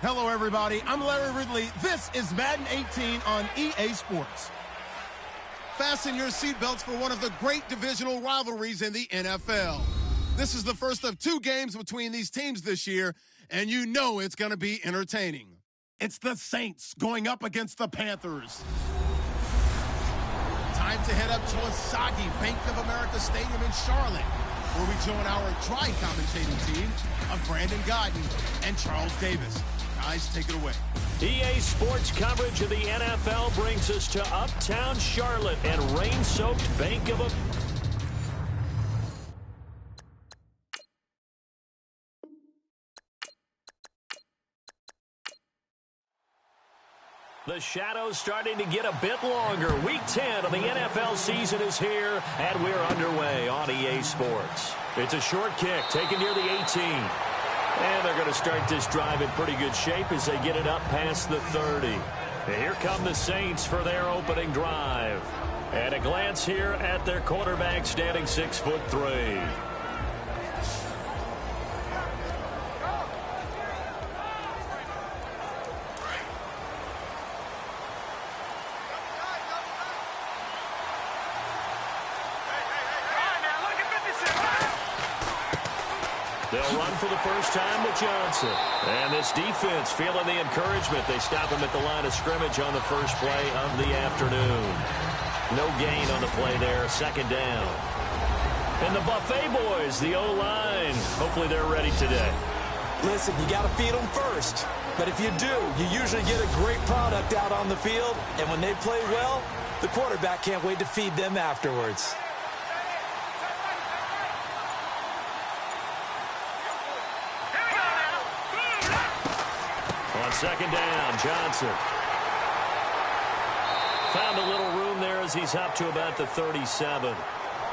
Hello, everybody. I'm Larry Ridley. This is Madden 18 on EA Sports. Fasten your seatbelts for one of the great divisional rivalries in the NFL. This is the first of 2 games between these teams this year, and you know it's going to be entertaining. It's the Saints going up against the Panthers. Time to head up to a soggy Bank of America Stadium in Charlotte, where we join our dry commentating team of Brandon Godden and Charles Davis. Guys, take it away. EA Sports coverage of the NFL brings us to uptown Charlotte and rain-soaked Bank of America. The shadow's starting to get a bit longer. Week 10 of the NFL season is here, and we're underway on EA Sports. It's a short kick taken near the 18. And they're going to start this drive in pretty good shape as they get it up past the 30. And here come the Saints for their opening drive. And a glance here at their quarterback, standing 6'3". They'll run for the first time with Johnson. And this defense feeling the encouragement. They stop him at the line of scrimmage on the first play of the afternoon. No gain on the play there. Second down. And the Buffet boys, the O-line. Hopefully they're ready today. Listen, you got to feed them first. But if you do, you usually get a great product out on the field. And when they play well, the quarterback can't wait to feed them afterwards. On second down, Johnson. Found a little room there as he's up to about the 37.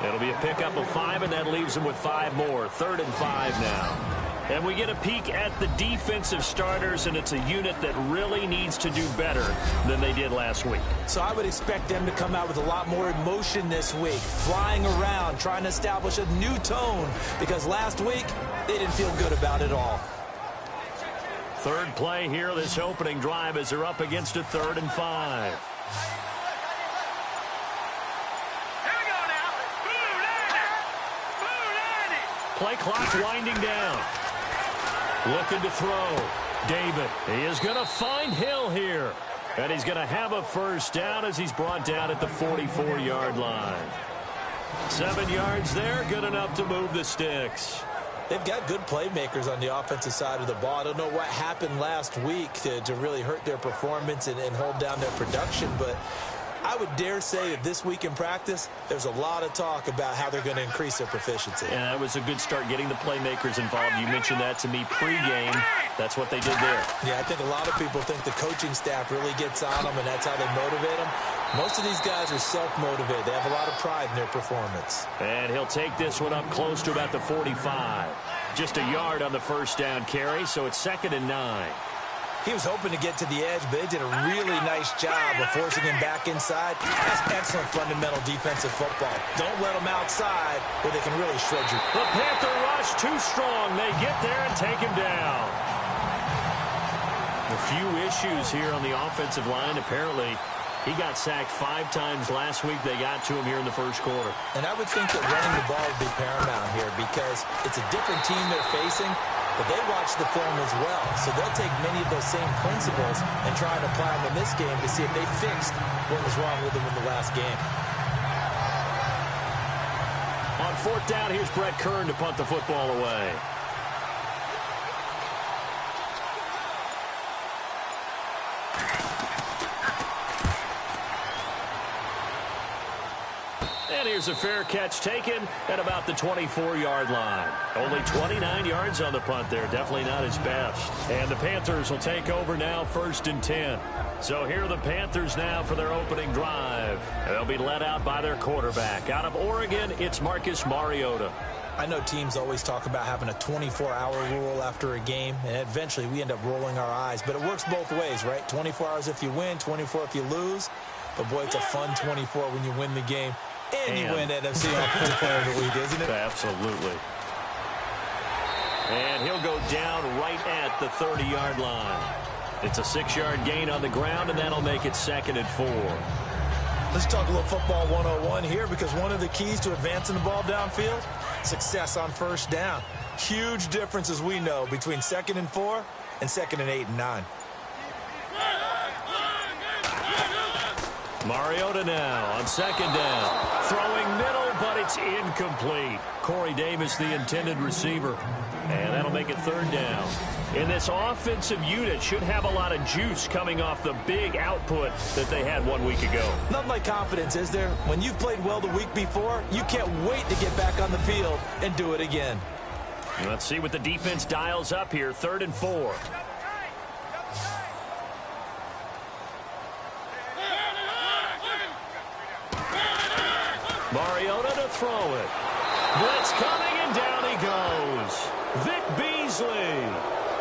It'll be a pickup of 5, and that leaves him with 5 more. 3rd and 5 now. And we get a peek at the defensive starters, and it's a unit that really needs to do better than they did last week. So I would expect them to come out with a lot more emotion this week, flying around, trying to establish a new tone, because last week they didn't feel good about it all. Third play here, this opening drive, as they're up against a 3rd and 5. Play clock winding down. Looking to throw. David, he is going to find Hill here. And he's going to have a first down as he's brought down at the 44-yard line. 7 yards there, good enough to move the sticks. They've got good playmakers on the offensive side of the ball. I don't know what happened last week to really hurt their performance and hold down their production, but I would dare say that this week in practice, there's a lot of talk about how they're going to increase their proficiency. And that was a good start getting the playmakers involved. You mentioned that to me pregame. That's what they did there. Yeah, I think a lot of people think the coaching staff really gets on them, and that's how they motivate them. Most of these guys are self-motivated. They have a lot of pride in their performance. And he'll take this one up close to about the 45. Just a yard on the first down carry, so it's 2nd and 9. He was hoping to get to the edge, but they did a really nice job of forcing him back inside. That's excellent fundamental defensive football. Don't let them outside where they can really shred you. The Panther rush too strong. They get there and take him down. A few issues here on the offensive line. Apparently, he got sacked 5 times last week. They got to him here in the first quarter. And I would think that running the ball would be paramount here because it's a different team they're facing. but they watch the film as well. So they'll take many of those same principles and try and apply them in this game to see if they fixed what was wrong with them in the last game. On fourth down, here's Brett Kern to punt the football away. And here's a fair catch taken at about the 24-yard line. Only 29 yards on the punt there. Definitely not his best. And the Panthers will take over now, 1st and 10. So here are the Panthers now for their opening drive. They'll be led out by their quarterback. Out of Oregon, it's Marcus Mariota. I know teams always talk about having a 24-hour rule after a game, and eventually we end up rolling our eyes. But it works both ways, right? 24 hours if you win, 24 if you lose. But, boy, it's a fun 24 when you win the game. And you win NFC Offensive Player of the Week, isn't it? Absolutely. And he'll go down right at the 30-yard line. It's a 6-yard gain on the ground, and that'll make it 2nd and 4. Let's talk a little football 101 here, because one of the keys to advancing the ball downfield, success on first down. Huge difference, as we know, between 2nd and 4 and 2nd and 8 and 9. Mariota now on 2nd down. Throwing middle, but it's incomplete. Corey Davis, the intended receiver. And that'll make it 3rd down. And this offensive unit should have a lot of juice coming off the big output that they had 1 week ago. Nothing like confidence, is there? When you've played well the week before, you can't wait to get back on the field and do it again. Let's see what the defense dials up here. 3rd and 4. Mariota to throw it. Blitz coming, and down he goes. Vic Beasley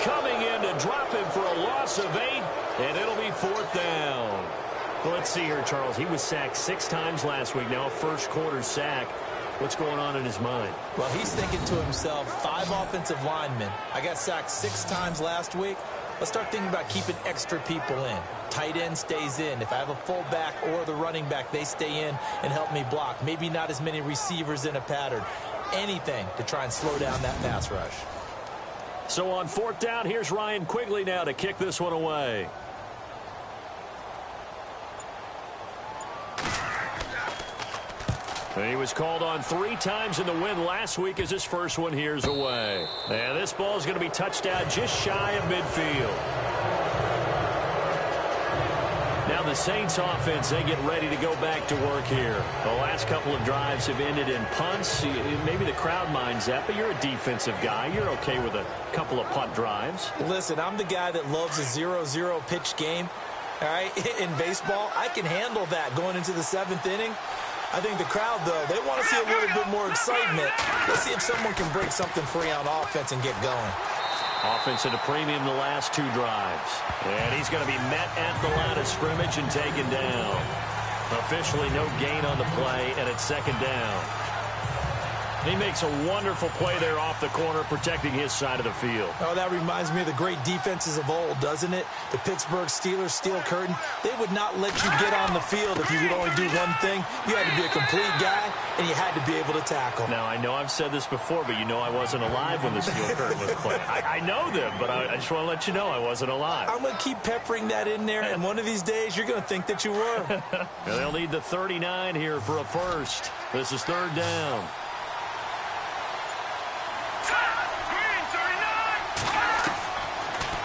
coming in to drop him for a loss of 8, and it'll be 4th down. Well, let's see here, Charles. He was sacked 6 times last week. Now a first-quarter sack. What's going on in his mind? Well, he's thinking to himself, 5 offensive linemen. I got sacked 6 times last week. Let's start thinking about keeping extra people in. Tight end stays in. If I have a fullback or the running back, they stay in and help me block. Maybe not as many receivers in a pattern. Anything to try and slow down that pass rush. So on 4th down, here's Ryan Quigley now to kick this one away. He was called on 3 times in the win last week as his first one here's away. And this ball is going to be touched down just shy of midfield. Now the Saints offense, they get ready to go back to work here. The last couple of drives have ended in punts. Maybe the crowd minds that, but you're a defensive guy. You're okay with a couple of punt drives. Listen, I'm the guy that loves a 0-0 pitch game. All right, in baseball, I can handle that going into the 7th inning. I think the crowd, though, they want to see a little bit more excitement. Let's see if someone can break something free on offense and get going. Offense at a premium the last 2 drives. And he's going to be met at the line of scrimmage and taken down. Officially no gain on the play, and it's 2nd down. He makes a wonderful play there off the corner, protecting his side of the field. Oh, that reminds me of the great defenses of old, doesn't it? The Pittsburgh Steelers steel curtain. They would not let you get on the field if you could only do one thing. You had to be a complete guy, and you had to be able to tackle. Now, I know I've said this before, but you know I wasn't alive when the steel curtain was played. I know them, but I just want to let you know I wasn't alive. I'm going to keep peppering that in there, and one of these days you're going to think that you were. They'll need the 39 here for a first. This is 3rd down.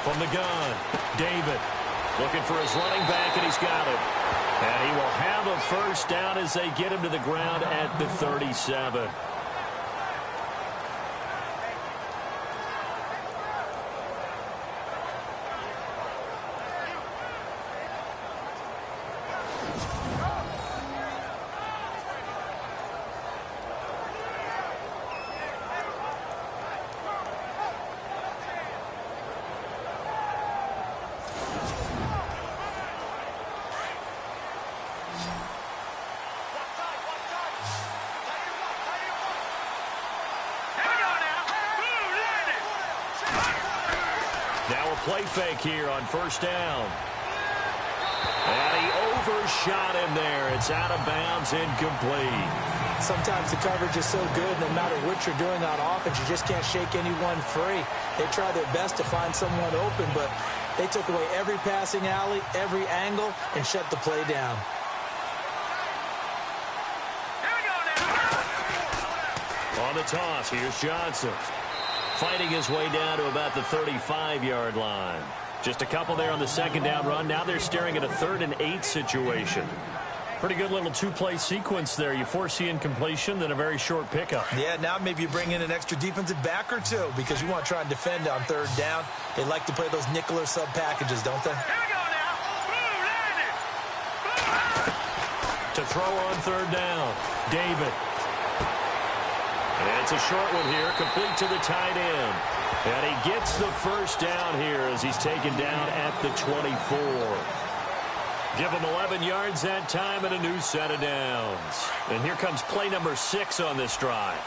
From the gun, David looking for his running back, and he's got it. And he will have a first down as they get him to the ground at the 37. Play fake here on first down. And he overshot him there. It's out of bounds, incomplete. Sometimes the coverage is so good, no matter what you're doing on offense, you just can't shake anyone free. They try their best to find someone open, but they took away every passing alley, every angle, and shut the play down. On the toss, here's Johnson. Fighting his way down to about the 35-yard line. Just a couple there on the second down run. Now they're staring at a 3rd and 8 situation. Pretty good little two-play sequence there. You foresee incompletion, then a very short pickup. Yeah, now maybe you bring in an extra defensive back or two because you want to try and defend on 3rd down. They like to play those nickel or sub packages, don't they? To throw on 3rd down, David. And it's a short one here, complete to the tight end. And he gets the first down here as he's taken down at the 24. Give him 11 yards that time and a new set of downs. And here comes play number 6 on this drive.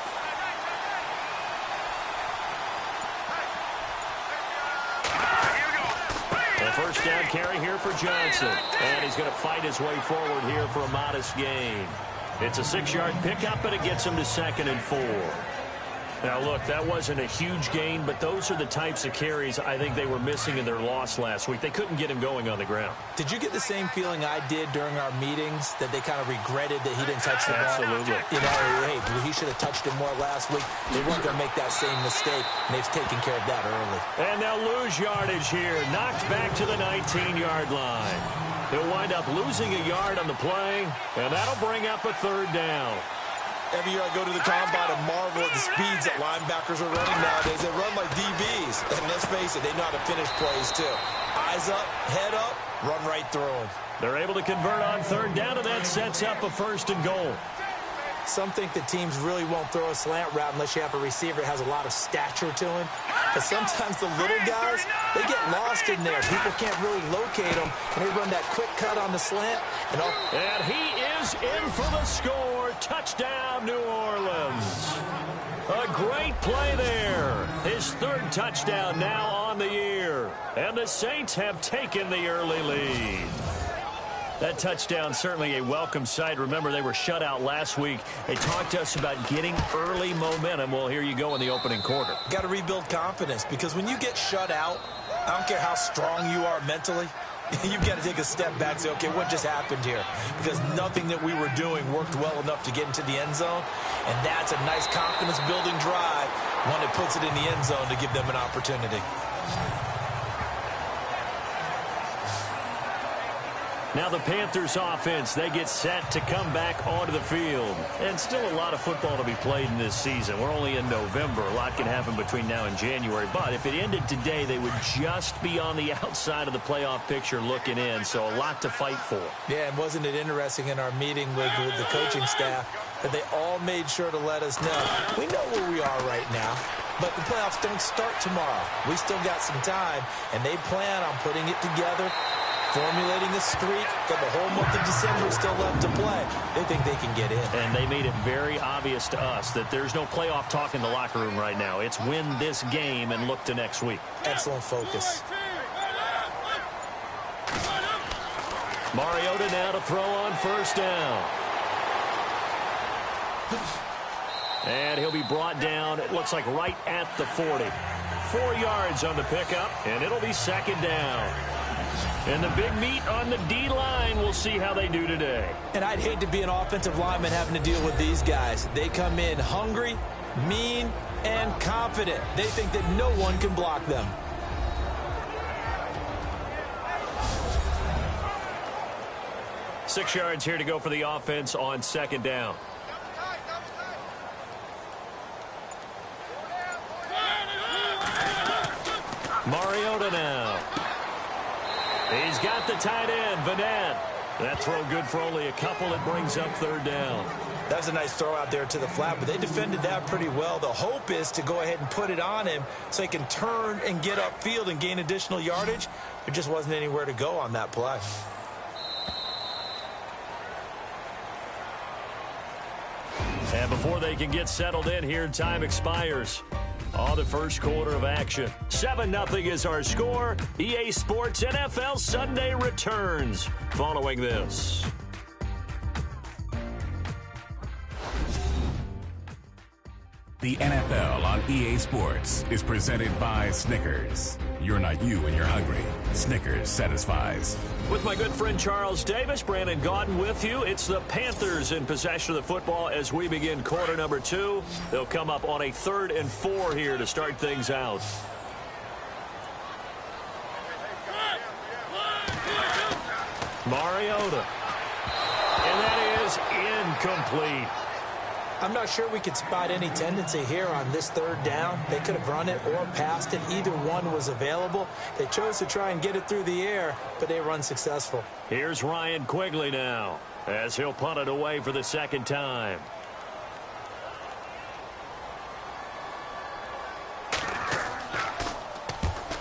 A first down carry here for Johnson. And he's going to fight his way forward here for a modest gain. It's a 6-yard pickup, and it gets him to 2nd and 4. Now, look, that wasn't a huge gain, but those are the types of carries I think they were missing in their loss last week. They couldn't get him going on the ground. Did you get the same feeling I did during our meetings, that they kind of regretted that he didn't touch the ball? Absolutely. You know, hey, he should have touched it more last week. They weren't going to make that same mistake, and they've taken care of that early. And they'll lose yardage here. Knocked back to the 19-yard line. He'll wind up losing a yard on the play, and that'll bring up a 3rd down. Every year I go to the combine and marvel at the speeds that linebackers are running nowadays. They run like DBs. And let's face it, they know how to finish plays too. Eyes up, head up, run right through them. They're able to convert on 3rd down, and that sets up a 1st and goal. Some think that teams really won't throw a slant route unless you have a receiver that has a lot of stature to him. But sometimes the little guys, they get lost in there. People can't really locate them, and they run that quick cut on the slant. And he is in for the score. Touchdown, New Orleans. A great play there. His 3rd touchdown now on the year. And the Saints have taken the early lead. That touchdown certainly a welcome sight. Remember, they were shut out last week. They talked to us about getting early momentum. Well, here you go in the opening quarter. Got to rebuild confidence, because when you get shut out, I don't care how strong you are mentally, you've got to take a step back and say, okay, what just happened here? Because nothing that we were doing worked well enough to get into the end zone. And that's a nice confidence-building drive, one that puts it in the end zone to give them an opportunity. Now the Panthers offense, they get set to come back onto the field. And still a lot of football to be played in this season. We're only in November. A lot can happen between now and January. But if it ended today, they would just be on the outside of the playoff picture looking in. So a lot to fight for. Yeah, and wasn't it interesting in our meeting with the coaching staff that they all made sure to let us know, we know where we are right now, but the playoffs don't start tomorrow. We still got some time, and they plan on putting it together, formulating a streak. Got the whole month of December still left to play. They think they can get in. And they made it very obvious to us that there's no playoff talk in the locker room right now. It's win this game and look to next week. Excellent focus. Mariota now to throw on 1st down. And he'll be brought down, it looks like right at the 40. 4 yards on the pickup, and it'll be 2nd down. And the big meat on the D-line, we'll see how they do today. And I'd hate to be an offensive lineman having to deal with these guys. They come in hungry, mean, and confident. They think that no one can block them. Six yards here to go for the offense on 2nd down. Mariota now. He's got the tight end, Vanette. That throw good for only a couple. It brings up 3rd down. That was a nice throw out there to the flat, but they defended that pretty well. The hope is to go ahead and put it on him so he can turn and get upfield and gain additional yardage. There just wasn't anywhere to go on that play. And before they can get settled in here, time expires on the first quarter of action. 7-0 is our score. EA Sports NFL Sunday returns following this. The NFL on EA Sports is presented by Snickers. You're not you when you're hungry. Snickers satisfies. With my good friend Charles Davis, Brandon Gaudin with you. It's the Panthers in possession of the football as we begin quarter number 2. They'll come up on a 3rd and 4 here to start things out. Mariota. And that is incomplete. I'm not sure we could spot any tendency here on this 3rd down. They could have run it or passed it. Either one was available. They chose to try and get it through the air, but they were unsuccessful. Here's Ryan Quigley now as he'll punt it away for the 2nd time.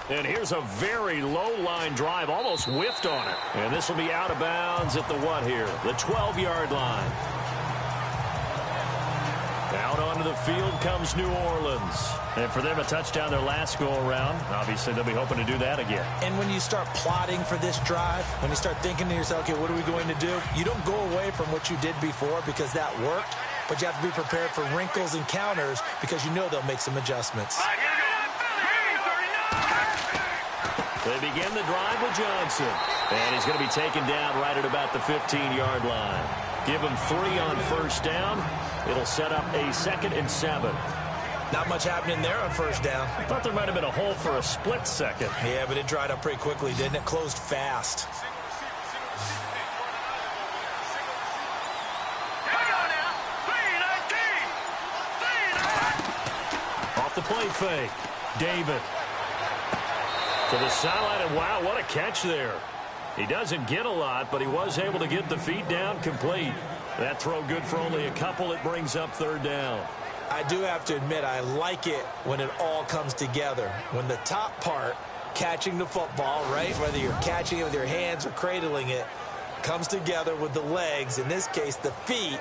And here's a very low line drive, almost whiffed on it. And this will be out of bounds at the what here? The 12-yard line. Out onto the field comes New Orleans. And for them, a touchdown their last go-around. Obviously, they'll be hoping to do that again. And when you start plotting for this drive, when you start thinking to yourself, okay, what are we going to do? You don't go away from what you did before because that worked. But you have to be prepared for wrinkles and counters because you know they'll make some adjustments. They begin the drive with Johnson. And he's going to be taken down right at about the 15-yard line. Give him 3 on 1st down. It'll set up a 2nd and 7. Not much happening there on 1st down. I thought there might have been a hole for a split second. Yeah, but it dried up pretty quickly, didn't it? Closed fast. Off the play fake. David. To the sideline, and wow, what a catch there. He doesn't get a lot, but he was able to get the feet down complete. That throw good for only a couple. It brings up 3rd down. I do have to admit, I like it when it all comes together. When the top part, catching the football, right, whether you're catching it with your hands or cradling it, comes together with the legs, in this case the feet,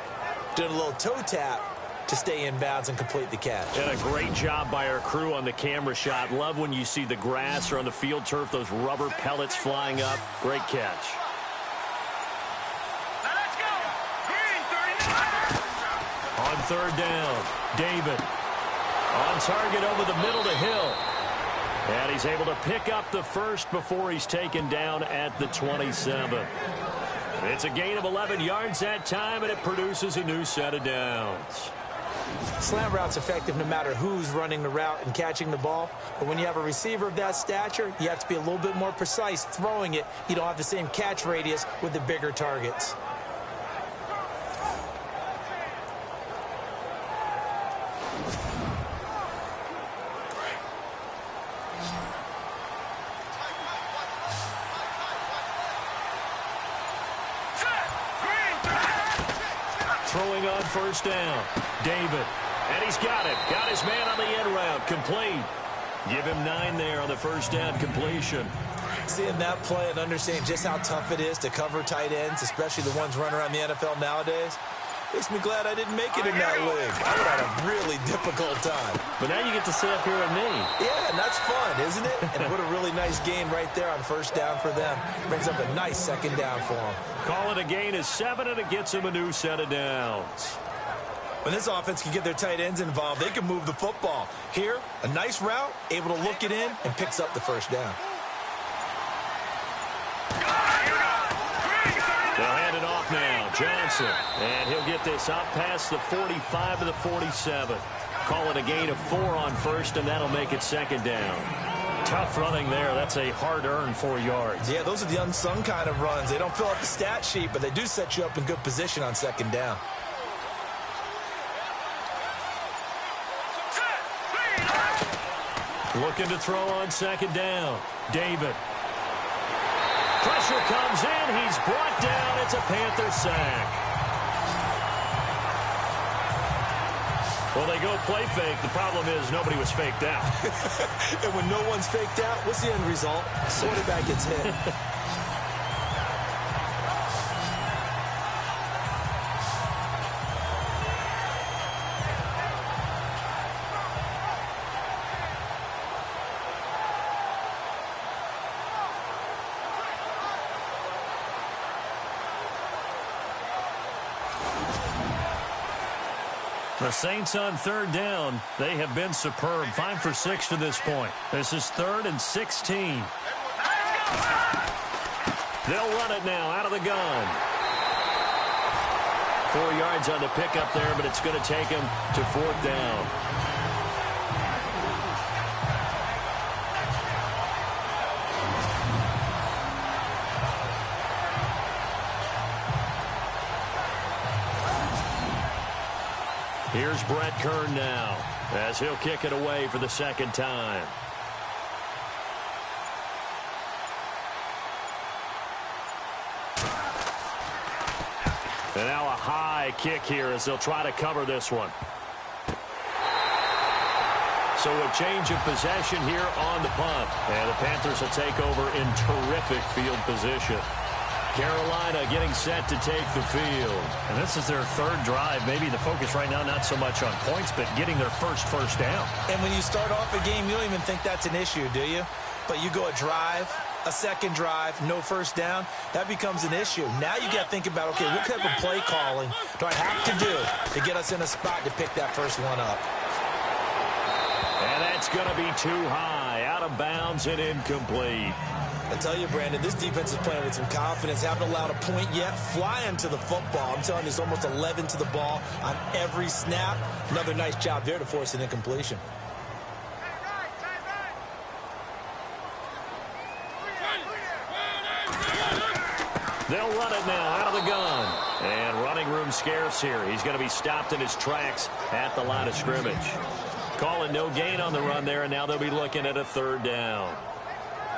doing a little toe tap to stay in bounds and complete the catch. And a great job by our crew on the camera shot. Love when you see the grass or on the field turf, those rubber pellets flying up. Great catch. Now let's go. Green 39. On 3rd down, David. On target over the middle to Hill. And he's able to pick up the 1st before he's taken down at the 27. It's a gain of 11 yards that time, and it produces a new set of downs. Slant route's effective no matter who's running the route and catching the ball. But when you have a receiver of that stature, you have to be a little bit more precise throwing it. You don't have the same catch radius with the bigger targets. Throwing on 1st down, David. And he's got it. Got his man on the end route. Complete. Give him 9 there on the 1st down completion. Seeing that play and understanding just how tough it is to cover tight ends, especially the ones running around the NFL nowadays, makes me glad I didn't make it in that league. I would have had a really difficult time. But now you get to sit up here with me. Yeah, and that's fun, isn't it? And what a really nice gain right there on 1st down for them. Brings up a nice 2nd down for them. Call it a gain of 7, and it gets him a new set of downs. When this offense can get their tight ends involved, they can move the football. Here, a nice route, able to look it in, and picks up the 1st down. They'll hand it off now. Johnson. And he'll get this up past the 45 to the 47. Call it a gain of 4 on 1st, and that'll make it 2nd down. Tough running there. That's a hard-earned 4 yards. Yeah, those are the unsung kind of runs. They don't fill up the stat sheet, but they do set you up in good position on 2nd down. Looking to throw on 2nd down. David. Pressure comes in. He's brought down. It's a Panther sack. Well, they go play fake. The problem is nobody was faked out. And when no one's faked out, what's the end result? Quarterback gets hit. The Saints on third down. They have been superb. 5 for 6 to this point. This is 3rd and 16. They'll run it now out of the gun. 4 yards on the pickup there, but it's going to take him to 4th down. Here's Brett Kern now as he'll kick it away for the 2nd time. And now a high kick here as they'll try to cover this one. So a change of possession here on the punt. And the Panthers will take over in terrific field position. Carolina getting set to take the field. And this is their 3rd drive. Maybe the focus right now not so much on points, but getting their first down. And when you start off a game, you don't even think that's an issue, do you? But you go a drive, a 2nd drive, no first down, that becomes an issue. Now you got to think about, okay, what type of play calling do I have to do to get us in a spot to pick that first one up? And that's going to be too high, out of bounds and incomplete. I tell you, Brandon, this defense is playing with some confidence. Haven't allowed a point yet. Flying to the football. I'm telling you, it's almost 11 to the ball on every snap. Another nice job there to force an incompletion. They'll run it now out of the gun. And running room scarce here. He's going to be stopped in his tracks at the line of scrimmage. Calling no gain on the run there, and now they'll be looking at a 3rd down.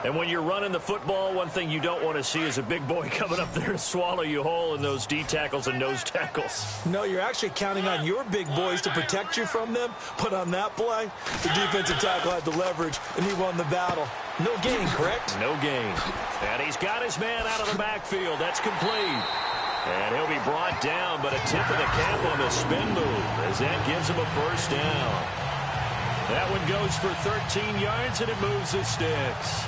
And when you're running the football, one thing you don't want to see is a big boy coming up there to swallow you whole in those D tackles and nose tackles. No, you're actually counting on your big boys to protect you from them. But on that play, the defensive tackle had the leverage, and he won the battle. No gain, correct? No gain. And he's got his man out of the backfield. That's complete. And he'll be brought down, but a tip of the cap on the spin move as that gives him a 1st down. That one goes for 13 yards, and it moves the sticks.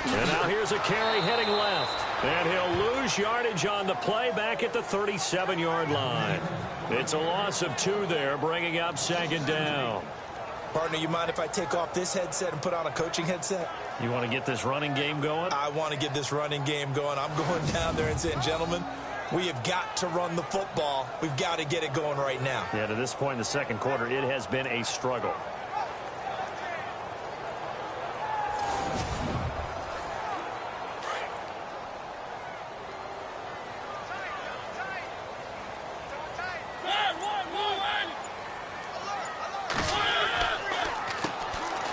And now here's a carry heading left. And he'll lose yardage on the play back at the 37-yard line. It's a loss of 2 there, bringing up 2nd down. Partner, you mind if I take off this headset and put on a coaching headset? You want to get this running game going? I want to get this running game going. I'm going down there and saying, gentlemen, we have got to run the football. We've got to get it going right now. Yeah, to this point in the 2nd quarter, it has been a struggle.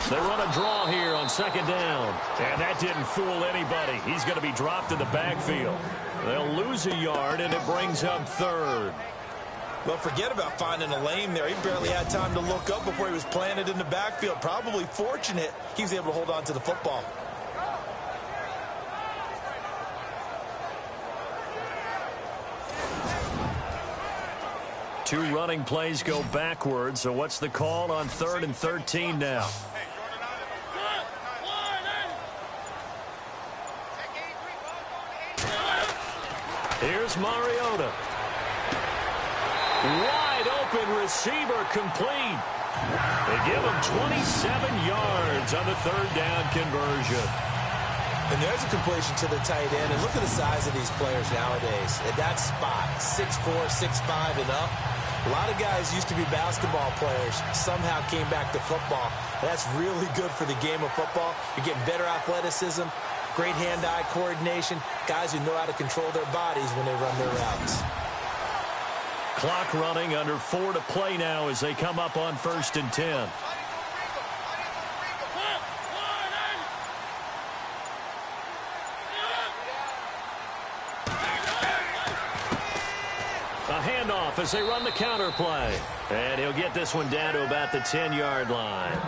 They run a draw here on 2nd down. And that didn't fool anybody. He's going to be dropped in the backfield. They'll lose a yard, and it brings up 3rd. Well, forget about finding a lane there. He barely had time to look up before he was planted in the backfield. Probably fortunate he was able to hold on to the football. Two running plays go backwards. So what's the call on 3rd and 13 now? Here's Mariota. Wide open receiver complete. They give him 27 yards on the 3rd down conversion. And there's a completion to the tight end. And look at the size of these players nowadays. At that spot, 6'4", 6'5", and up. A lot of guys used to be basketball players. Somehow came back to football. That's really good for the game of football. You're getting better athleticism, great hand-eye coordination, guys who know how to control their bodies when they run their routes. Clock running, under 4 to play now as they come up on 1st and 10. A handoff as they run the counter play. And he'll get this one down to about the 10-yard line.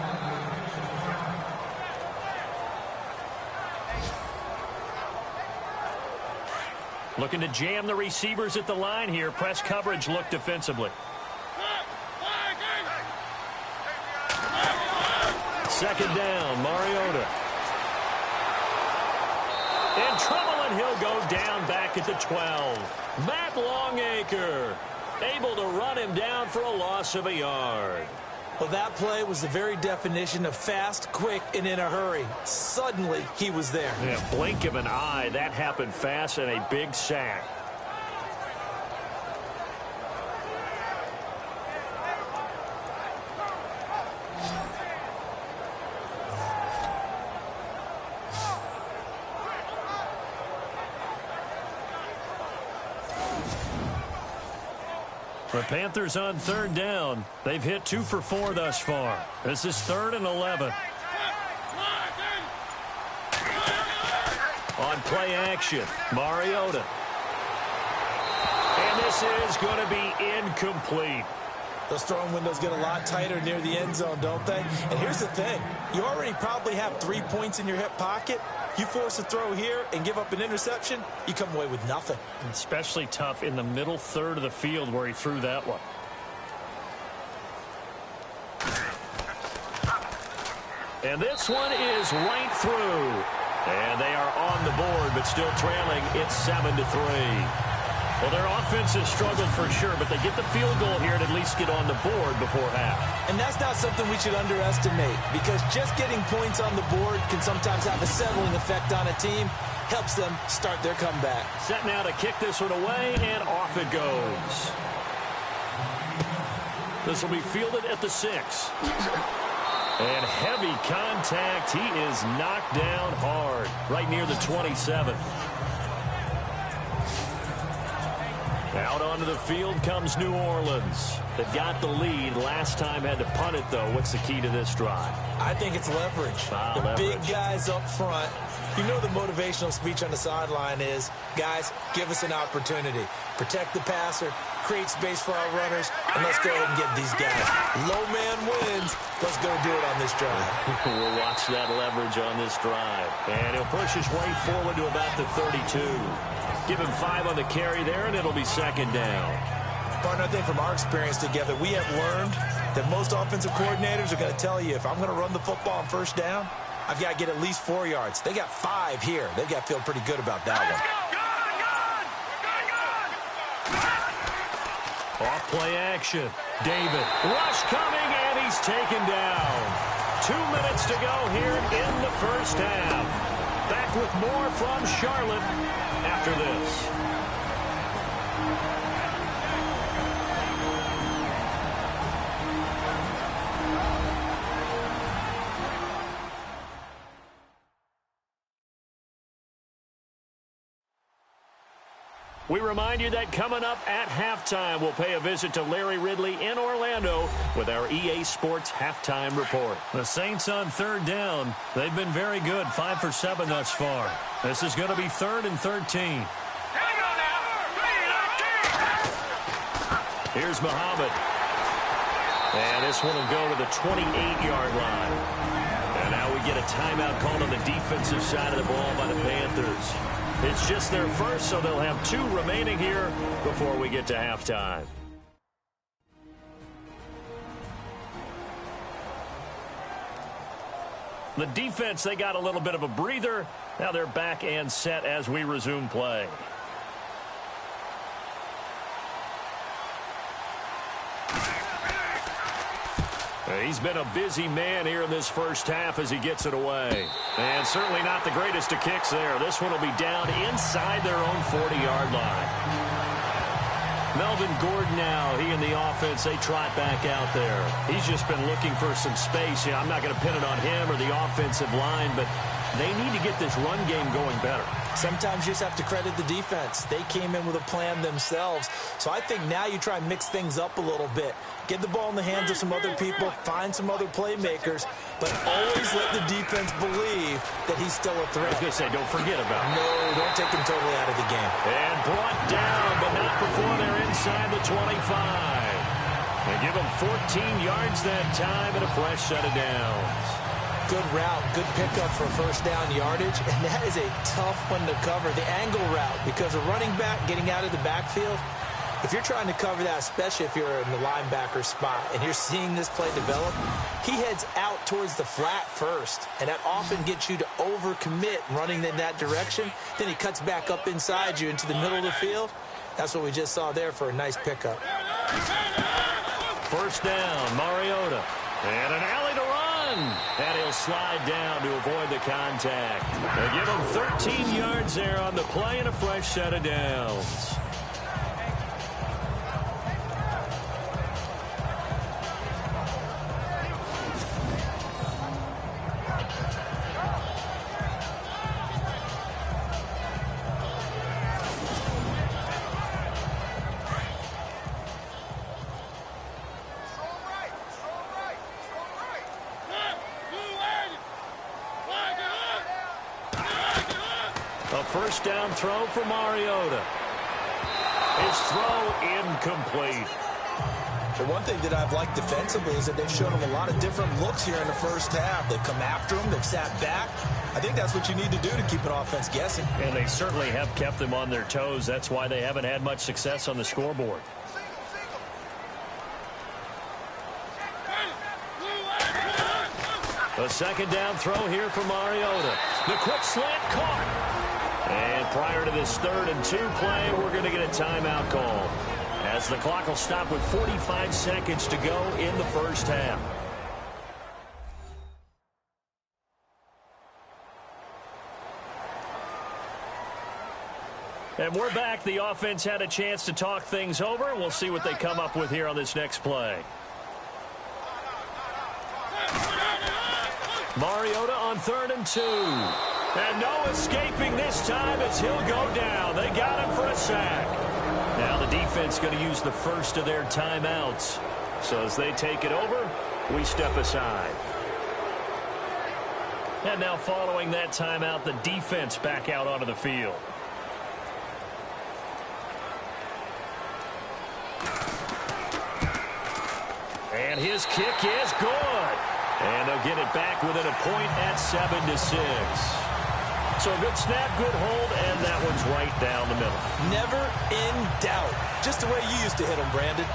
Looking to jam the receivers at the line here. Press coverage look defensively. second down. Mariota. In trouble, and he'll go down back at the 12. Matt Longacre able to run him down for a loss of a yard. Well, that play was the very definition of fast, quick, and in a hurry. Suddenly, he was there. Yeah, blink of an eye. That happened fast, and a big sack. The Panthers on third down. They've hit 2 for 4 thus far. This is 3rd and 11. On play action, Mariota. And this is going to be incomplete. Those throwing windows get a lot tighter near the end zone, don't they? And here's the thing. You already probably have 3 points in your hip pocket. You force a throw here and give up an interception, you come away with nothing. Especially tough in the middle third of the field where he threw that one. And this one is right through. And they are on the board, but still trailing. It's 7-3. Well, their offense has struggled for sure, but they get the field goal here and at least get on the board before half. And that's not something we should underestimate, because just getting points on the board can sometimes have a settling effect on a team. Helps them start their comeback. Set now to kick this one away, and off it goes. This will be fielded at the 6. And heavy contact. He is knocked down hard right near the 27. Out onto the field comes New Orleans. They've got the lead. Last time had to punt it, though. What's the key to this drive? I think it's leverage. The big guys up front. You know the motivational speech on the sideline is, guys, give us an opportunity. Protect the passer, create space for our runners, and let's go ahead and get these guys. Low man wins. Let's go do it on this drive. We'll watch that leverage on this drive. And he'll push his way forward to about the 32. Give him 5 on the carry there, and it'll be second down. Partner, I think from our experience together, we have learned that most offensive coordinators are going to tell you, if I'm going to run the football on first down, I've got to get at least 4 yards. They got 5 here. They've got to feel pretty good about that one. Off play action. David. Rush coming, and he's taken down. 2 minutes to go here in the first half. Back with more from Charlotte after this. We remind you that coming up at halftime, we'll pay a visit to Larry Ridley in Orlando with our EA Sports Halftime Report. The Saints on third down. They've been very good, 5 for 7 thus far. This is going to be 3rd and 13. Here's Muhammad. And this one will go to the 28-yard line. And now we get a timeout called on the defensive side of the ball by the Panthers. It's just their first, so they'll have 2 remaining here before we get to halftime. The defense, they got a little bit of a breather. Now they're back and set as we resume play. He's been a busy man here in this first half as he gets it away. And certainly not the greatest of kicks there. This one will be down inside their own 40-yard line. Melvin Gordon now, he and the offense, they trot back out there. He's just been looking for some space. I'm not going to pin it on him or the offensive line, but they need to get this run game going better. Sometimes you just have to credit the defense. They came in with a plan themselves. So I think now you try and mix things up a little bit. Get the ball in the hands of some other people, find some other playmakers, but always let the defense believe that he's still a threat. I was going to say, don't forget about him. No, don't take him totally out of the game. And brought down, but not before they're inside the 25. They give him 14 yards that time and a fresh set of downs. Good route, good pickup for first down yardage, and that is a tough one to cover, the angle route, because a running back getting out of the backfield, If you're trying to cover that, especially if you're in the linebacker spot and you're seeing this play develop, he heads out towards the flat first, and that often gets you to overcommit running in that direction. Then he cuts back up inside you into the middle of the field. That's what we just saw there for a nice pickup. First down, Mariota. And an alley to run. And he'll slide down to avoid the contact. They give him 13 yards there on the play and a fresh set of downs. A first down throw for Mariota. His throw incomplete. The one thing that I've liked defensively is that they've shown him a lot of different looks here in the first half. They've come after him. They've sat back. I think that's what you need to do to keep an offense guessing. And they certainly have kept them on their toes. That's why they haven't had much success on the scoreboard. A second down throw here for Mariota. The quick slant caught. And prior to this 3rd and 2 play, we're going to get a timeout call, as the clock will stop with 45 seconds to go in the first half. And we're back. The offense had a chance to talk things over. We'll see what they come up with here on this next play. Mariota on 3rd and 2. And no escaping this time as he'll go down. They got him for a sack. Now the defense going to use the first of their timeouts. So as they take it over, we step aside. And now following that timeout, the defense back out onto the field. And his kick is good. And they'll get it back within a point at 7-6. So a good snap, good hold, and that one's right down the middle. Never in doubt. Just the way you used to hit them, Brandon.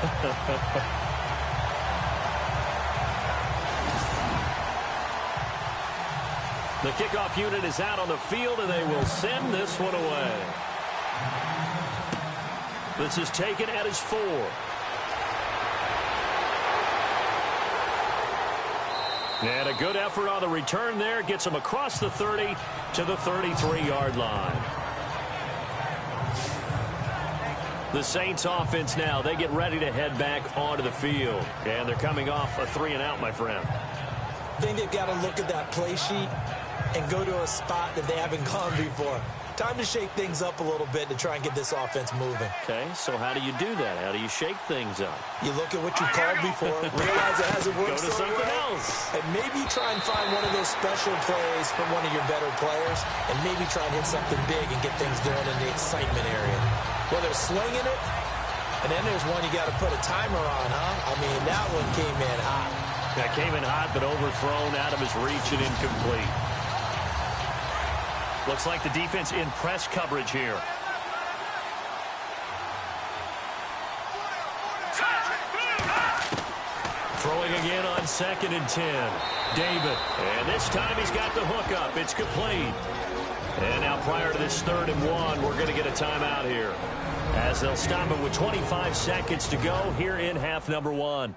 The kickoff unit is out on the field, and they will send this one away. This is taken at his 4. And a good effort on the return there. Gets him across the 30 to the 33-yard line. The Saints offense now, they get ready to head back onto the field. And they're coming off a 3-and-out, my friend. I think they've got to look at that play sheet and go to a spot that they haven't gone before. Time to shake things up a little bit to try and get this offense moving. Okay, so how do you do that? How do you shake things up? You look at what you called before, realize it hasn't worked so something well, else. And maybe try and find one of those special plays from one of your better players, and maybe try and hit something big and get things going in the excitement area. Whether it's slinging it, and then there's one you got to put a timer on, huh? I mean, that one came in hot. That came in hot, but overthrown, out of his reach and incomplete. Looks like the defense in press coverage here. Throwing again on 2nd and 10. David. And this time he's got the hook up. It's complete. And now prior to this 3rd and 1, we're going to get a timeout here, as they'll stop it with 25 seconds to go here in half number 1.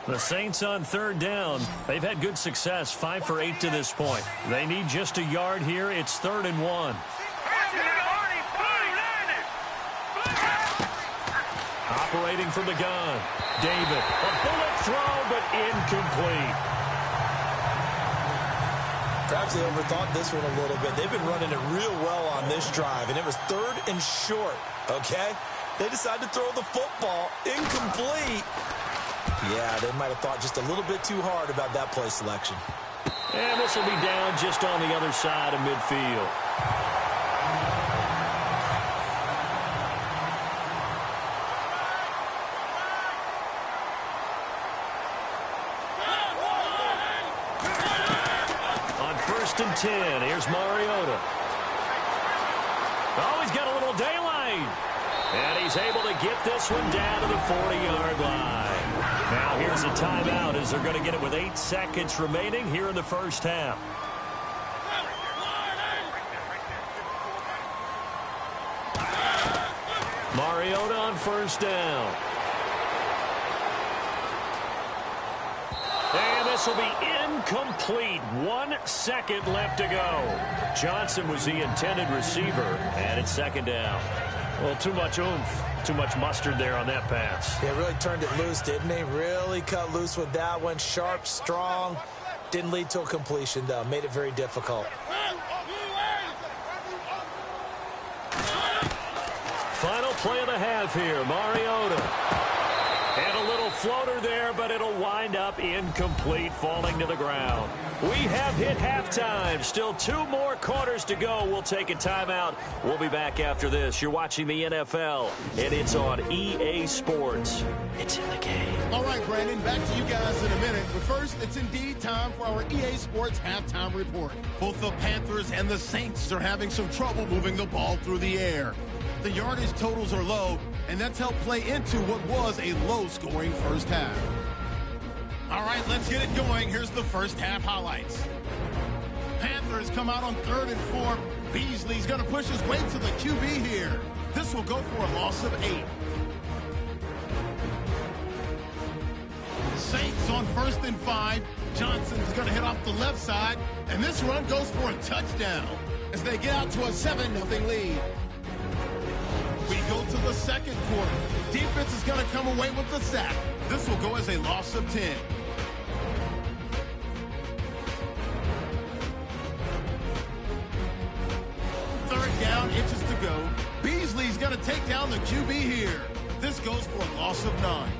The Saints on 3rd down. They've had good success, 5 for 8 to this point. They need just a yard here. It's 3rd and 1. Operating from the gun. David. A bullet throw, but incomplete. Perhaps they overthought this one a little bit. They've been running it real well on this drive, and it was 3rd and short, okay? They decided to throw the football. Incomplete. Yeah, they might have thought just a little bit too hard about that play selection. And this will be down just on the other side of midfield. On 1st 1st and 10. Here's Mariota. Oh, he's got a little daylight. And he's able to get this one down to the 40-yard line. Now here's a timeout as they're going to get it with 8 seconds remaining here in the first half. Mariota on 1st down. And this will be incomplete. 1 second left to go. Johnson was the intended receiver, and it's 2nd down. Well, too much oomph, too much mustard there on that pass. They really turned it loose, didn't they? Really cut loose with that one. Sharp, strong. Didn't lead to a completion, though. Made it very difficult. Final play of the half here, Mariota. And a little floater there, but it'll wind up incomplete, falling to the ground. We have hit halftime. Still 2 more quarters to go. We'll take a timeout. We'll be back after this. You're watching the NFL, and it's on EA Sports. It's in the game. All right, Brandon, back to you guys in a minute. But first, it's indeed time for our EA Sports halftime report. Both the Panthers and the Saints are having some trouble moving the ball through the air. The yardage totals are low, and that's helped play into what was a low-scoring first half. All right, let's get it going. Here's the first half highlights. Panthers come out on 3rd and 4. Beasley's going to push his way to the QB here. This will go for a loss of 8. Saints on 1st and 5. Johnson's going to hit off the left side, and this run goes for a touchdown as they get out to a 7-0 lead. We go to the 2nd quarter. Defense is going to come away with the sack. This will go as a loss of 10. Third down, inches to go. Beasley's going to take down the QB here. This goes for a loss of 9.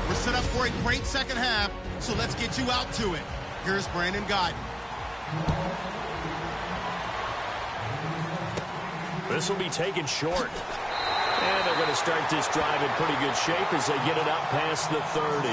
We're set up for a great second half. So let's get you out to it. Here's Brandon Guyton. This will be taken short. And they're going to start this drive in pretty good shape as they get it up past the 30.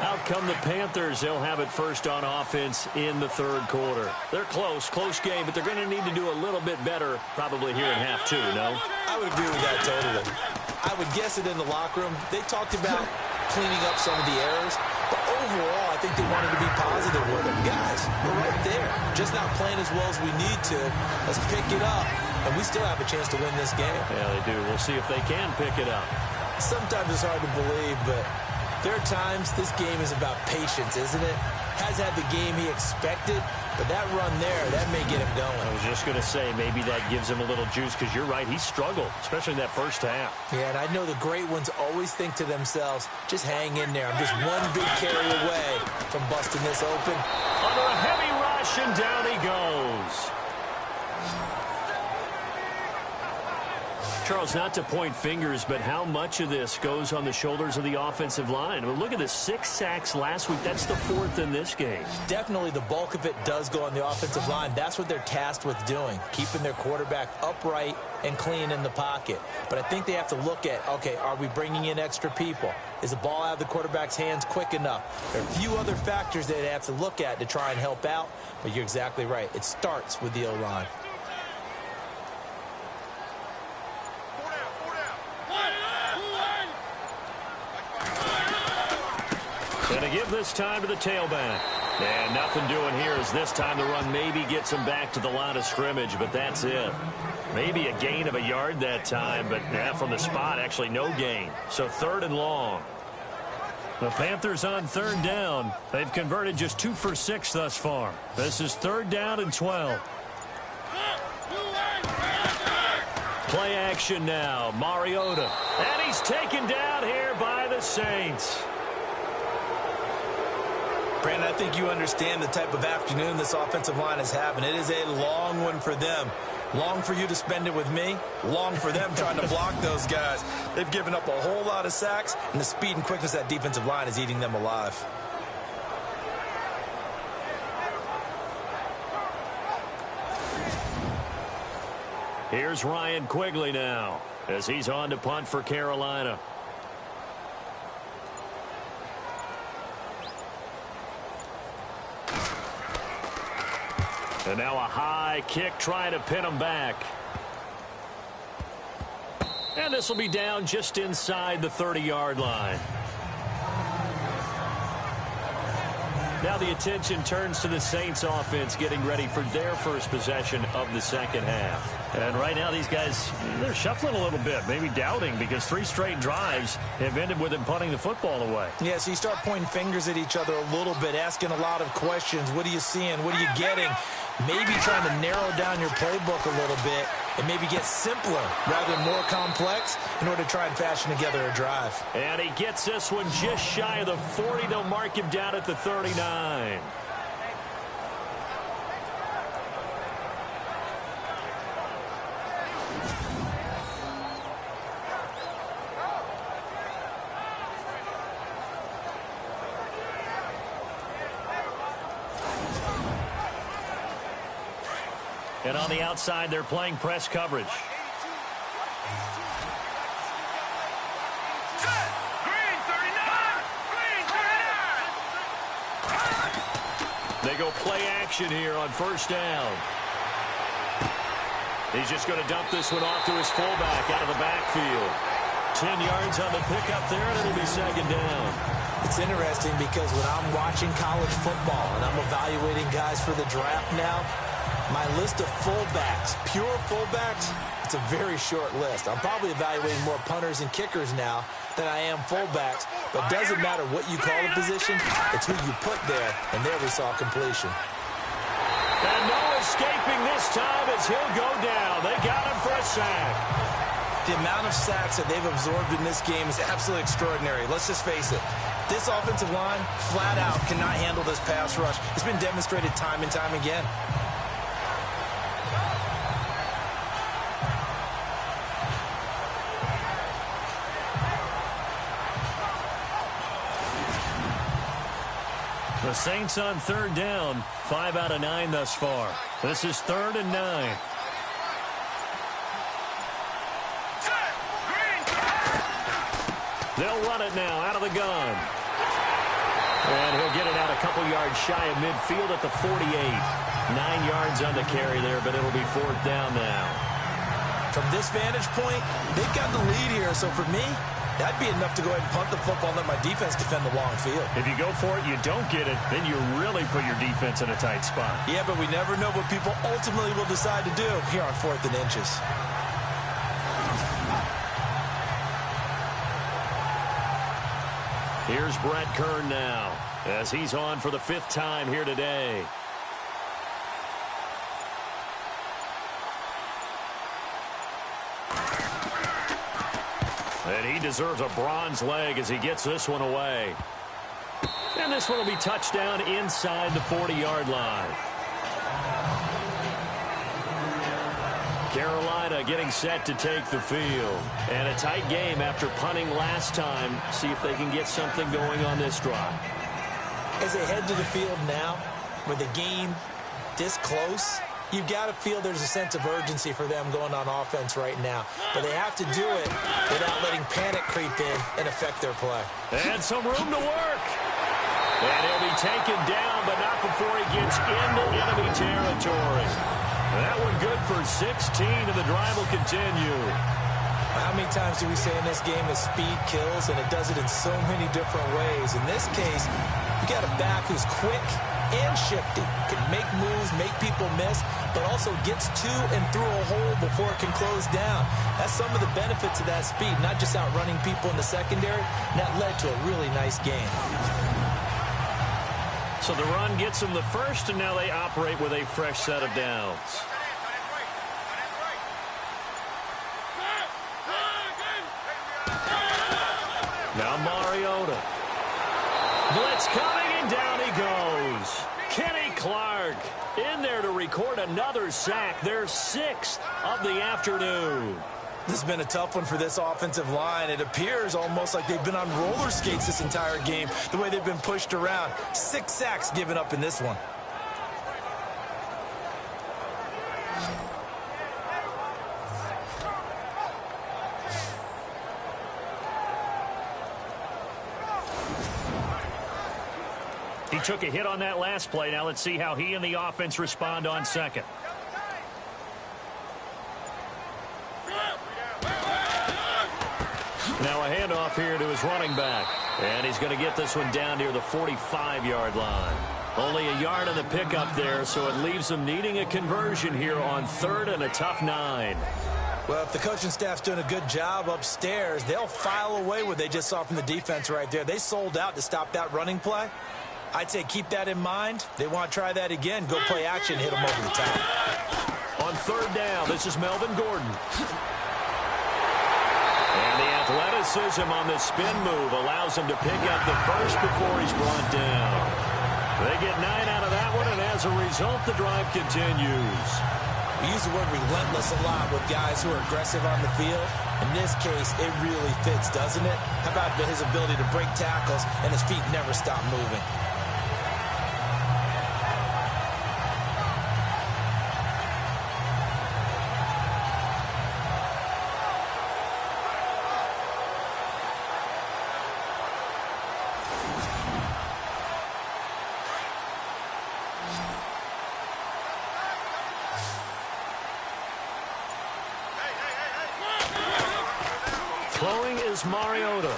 Out come the Panthers. They'll have it first on offense in the 3rd quarter. They're close game, but they're going to need to do a little bit better probably here in half 2, no? I would agree with that totally. I would guess it in the locker room. They talked about cleaning up some of the errors, but overall, I think they wanted to be positive with them. Guys, we're right there. Just not playing as well as we need to. Let's pick it up, and we still have a chance to win this game. Yeah, they do. We'll see if they can pick it up. Sometimes it's hard to believe, but there are times this game is about patience, isn't it? Has had the game he expected, but that run there, that may get him going. I was just going to say, maybe that gives him a little juice, because you're right, he struggled, especially in that first half. Yeah, and I know the great ones always think to themselves, just hang in there. I'm just one big carry away from busting this open. Under a heavy rush, and down he goes. Charles, not to point fingers, but how much of this goes on the shoulders of the offensive line? I mean, look at the 6 sacks last week. That's the 4th in this game. Definitely the bulk of it does go on the offensive line. That's what they're tasked with doing, keeping their quarterback upright and clean in the pocket. But I think they have to look at, okay, are we bringing in extra people? Is the ball out of the quarterback's hands quick enough? There are a few other factors that they have to look at to try and help out, but you're exactly right. It starts with the O-line. Going to give this time to the tailback. And nothing doing here as this time the run maybe gets him back to the line of scrimmage, but that's it. Maybe a gain of a yard that time, but from the spot, actually no gain. So 3rd and long. The Panthers on 3rd down. They've converted just 2 for 6 thus far. This is 3rd down and 12. Play action now. Mariota. And he's taken down here by the Saints. Brandon, I think you understand the type of afternoon this offensive line is having. It is a long one for them. Long for you to spend it with me. Long for them trying to block those guys. They've given up a whole lot of sacks, and the speed and quickness of that defensive line is eating them alive. Here's Ryan Quigley now as he's on to punt for Carolina. And now a high kick trying to pin him back. And this will be down just inside the 30-yard line. Now the attention turns to the Saints offense getting ready for their first possession of the second half. And right now these guys, they're shuffling a little bit, maybe doubting, because 3 straight drives have ended with them punting the football away. Yeah, so you start pointing fingers at each other a little bit, asking a lot of questions. What are you seeing? What are you getting? Maybe trying to narrow down your playbook a little bit and maybe get simpler rather than more complex in order to try and fashion together a drive. And he gets this one just shy of the 40. They'll mark him down at the 39. And on the outside, they're playing press coverage. They go play action here on first down. He's just going to dump this one off to his fullback out of the backfield. 10 yards on the pickup there, and it'll be second down. It's interesting because when I'm watching college football and I'm evaluating guys for the draft now, my list of fullbacks, pure fullbacks, it's a very short list. I'm probably evaluating more punters and kickers now than I am fullbacks. But it doesn't matter what you call a position, it's who you put there. And there we saw completion. And no escaping this time as he'll go down. They got him for a sack. The amount of sacks that they've absorbed in this game is absolutely extraordinary. Let's just face it. This offensive line, flat out, cannot handle this pass rush. It's been demonstrated time and time again. The Saints on third down, 5 out of 9 thus far. This is 3rd and 9. They'll run it now out of the gun. And he'll get it out a couple yards shy of midfield at the 48. 9 yards on the carry there, but it'll be 4th down now. From this vantage point, they've got the lead here. So for me, that'd be enough to go ahead and punt the football and let my defense defend the long field. If you go for it, you don't get it, then you really put your defense in a tight spot. Yeah, but we never know what people ultimately will decide to do here on 4th and inches. Here's Brett Kern now as he's on for the 5th time here today. And he deserves a bronze leg as he gets this one away. And this one will be touchdown inside the 40-yard line. Carolina getting set to take the field. And a tight game after punting last time. See if they can get something going on this drive. As they head to the field now, with the game this close, you've got to feel there's a sense of urgency for them going on offense right now. But they have to do it without letting panic creep in and affect their play. And some room to work. And he'll be taken down, but not before he gets into enemy territory. That one good for 16, and the drive will continue. How many times do we say in this game that speed kills, and it does it in so many different ways? In this case, you got a back who's quick and shifty, can make moves, make people miss, but also gets to and through a hole before it can close down. That's some of the benefits of that speed, not just outrunning people in the secondary. That led to a really nice game. So the run gets them the first, and now they operate with a fresh set of downs. Now Mariota. Blitz coming, and down he goes. Kenny Clark in there to record another sack. Their 6th of the afternoon. This has been a tough one for this offensive line. It appears almost like they've been on roller skates this entire game, the way they've been pushed around. 6 sacks given up in this one. He took a hit on that last play. Now let's see how he and the offense respond on second. Now a handoff here to his running back. And he's going to get this one down near the 45-yard line. Only a yard on the pickup there, so it leaves them needing a conversion here on 3rd and a tough 9. Well, if the coaching staff's doing a good job upstairs, they'll file away what they just saw from the defense right there. They sold out to stop that running play. I'd say keep that in mind. They want to try that again. Go play action, hit them over the top. On 3rd down, this is Melvin Gordon. And the athleticism on this spin move allows him to pick up the first before he's brought down. They get 9 out of that one, and as a result, the drive continues. We use the word relentless a lot with guys who are aggressive on the field. In this case, it really fits, doesn't it? How about his ability to break tackles and his feet never stop moving? Throwing is Mariota.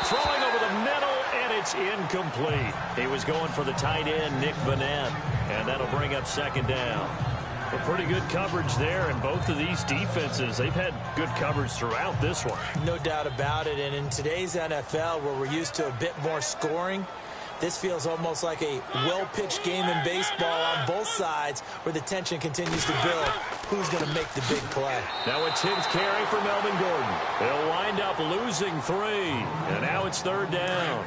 Throwing over the middle, and it's incomplete. He was going for the tight end, Nick Vanette, and that'll bring up 2nd down. Well, pretty good coverage there, and both of these defenses, they've had good coverage throughout this one. No doubt about it, and in today's NFL, where we're used to a bit more scoring, this feels almost like a well-pitched game in baseball on both sides where the tension continues to build. Who's going to make the big play? Now a 10th carry for Melvin Gordon. They'll wind up losing 3, and now it's 3rd down.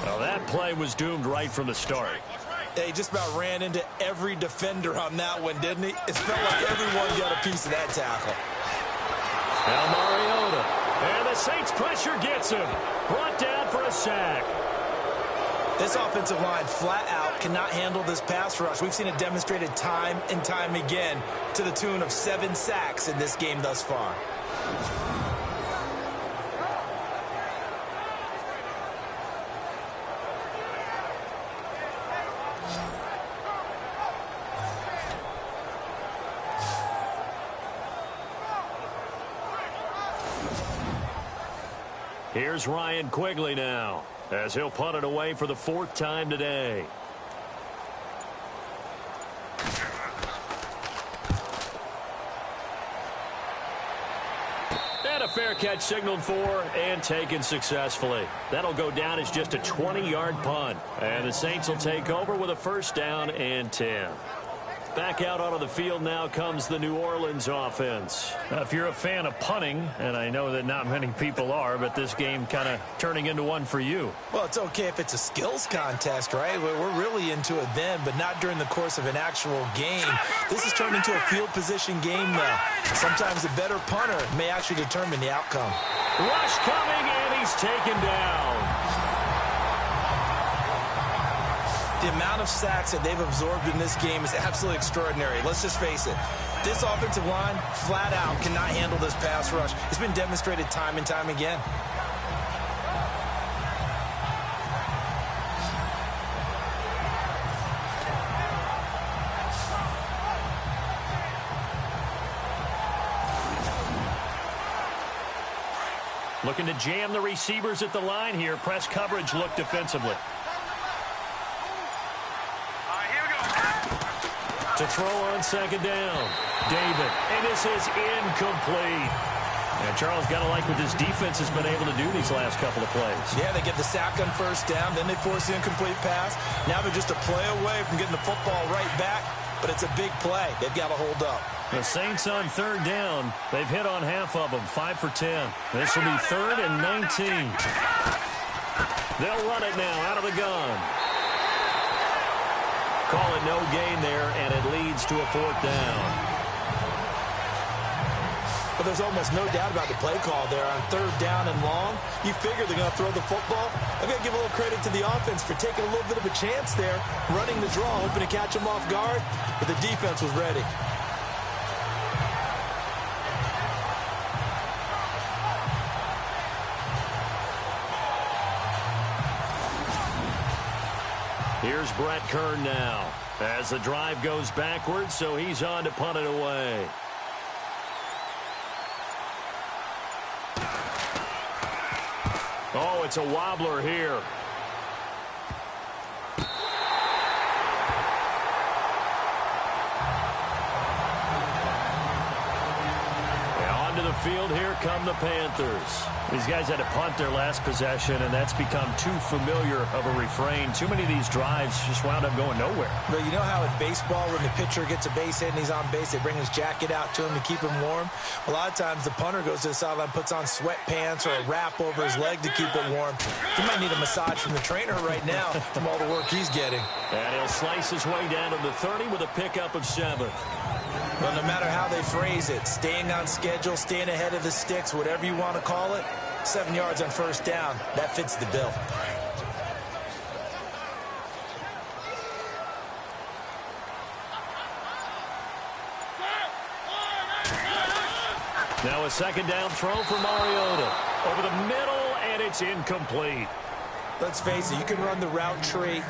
Well, that play was doomed right from the start. They just about ran into every defender on that one, didn't he? It felt like everyone got a piece of that tackle. Now Mariota. And the Saints pressure gets him. Brought down for a sack. This offensive line flat out cannot handle this pass rush. We've seen it demonstrated time and time again to the tune of 7 sacks in this game thus far. Here's Ryan Quigley now, as he'll punt it away for the 4th time today. And a fair catch signaled for and taken successfully. That'll go down as just a 20-yard punt. And the Saints will take over with a 1st down and 10. Back out onto the field now comes the New Orleans offense. Now, if you're a fan of punting, and I know that not many people are, but this game kind of turning into one for you. Well, it's okay if it's a skills contest, right? We're really into it then, but not during the course of an actual game. This has turned into a field position game now. Sometimes a better punter may actually determine the outcome. Rush coming, and he's taken down. The amount of sacks that they've absorbed in this game is absolutely extraordinary. Let's just face it. This offensive line, flat out, cannot handle this pass rush. It's been demonstrated time and time again. Looking to jam the receivers at the line here. Press coverage look defensively. To throw on 2nd down. David. And this is incomplete. And Charles, got to like what this defense has been able to do these last couple of plays. Yeah, they get the sack on 1st down. Then they force the incomplete pass. Now they're just a play away from getting the football right back. But it's a big play. They've got to hold up. The Saints on 3rd down. They've hit on half of them. 5 for 10. This will be 3rd and 19. They'll run it now out of the gun. Call it no gain there, and it leads to a 4th down. But there's almost no doubt about the play call there on 3rd down and long. You figure they're going to throw the football. I've got to give a little credit to the offense for taking a little bit of a chance there, running the draw, hoping to catch them off guard, but the defense was ready. Here's Brett Kern now as the drive goes backwards, so he's on to punt it away. Oh, it's a wobbler here. Onto the field, here come the Panthers. These guys had to punt their last possession, and that's become too familiar of a refrain. Too many of these drives just wound up going nowhere. But you know how in baseball, when the pitcher gets a base hit and he's on base, they bring his jacket out to him to keep him warm? A lot of times the punter goes to the sideline, puts on sweatpants or a wrap over his leg to keep it warm. He might need a massage from the trainer right now from all the work he's getting. And he'll slice his way down to the 30 with a pickup of 7. Well, no matter how they phrase it, staying on schedule, staying ahead of the sticks, whatever you want to call it, 7 yards on first down, that fits the bill. Now a second down throw for Mariota. Over the middle, and it's incomplete. Let's face it, you can run the route tree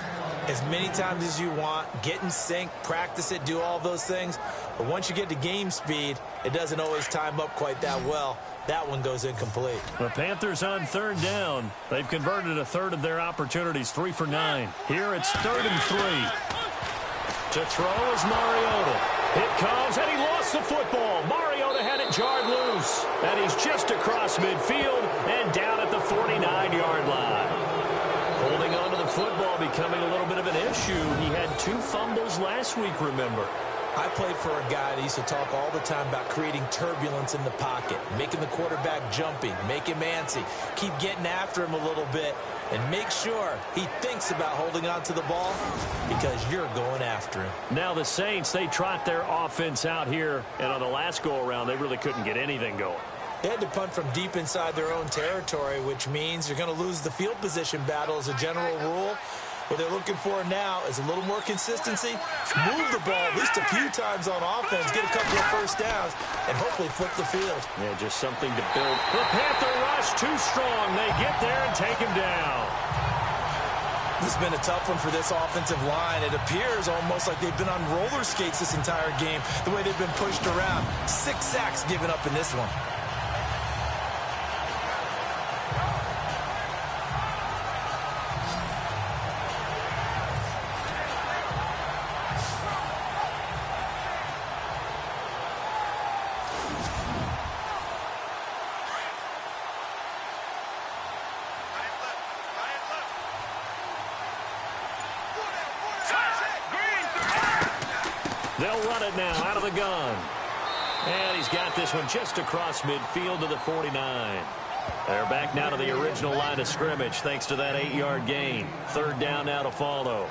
as many times as you want, get in sync, practice it, do all those things. But once you get to game speed, it doesn't always time up quite that well. That one goes incomplete. The Panthers on third down. They've converted a third of their opportunities, 3 for 9. Here it's 3rd and 3. To throw is Mariota. It comes, and he lost the football. Mariota had it jarred loose. And he's just across midfield and down at the 49-yard line. Holding on to the football becoming a little bit of an issue. He had 2 fumbles last week, remember. I played for a guy that used to talk all the time about creating turbulence in the pocket, making the quarterback jumpy, make him antsy, keep getting after him a little bit, and make sure he thinks about holding on to the ball because you're going after him. Now the Saints, they trot their offense out here, and on the last go-around, they really couldn't get anything going. They had to punt from deep inside their own territory, which means you're going to lose the field position battle as a general rule. What they're looking for now is a little more consistency, move the ball at least a few times on offense, get a couple of first downs, and hopefully flip the field. Yeah, just something to build. The Panther rush too strong. They get there and take him down. This has been a tough one for this offensive line. It appears almost like they've been on roller skates this entire game, the way they've been pushed around. 6 sacks given up in this one. They'll run it now out of the gun. And he's got this one just across midfield to the 49. They're back now to the original line of scrimmage thanks to that 8-yard gain. 3rd down now to follow.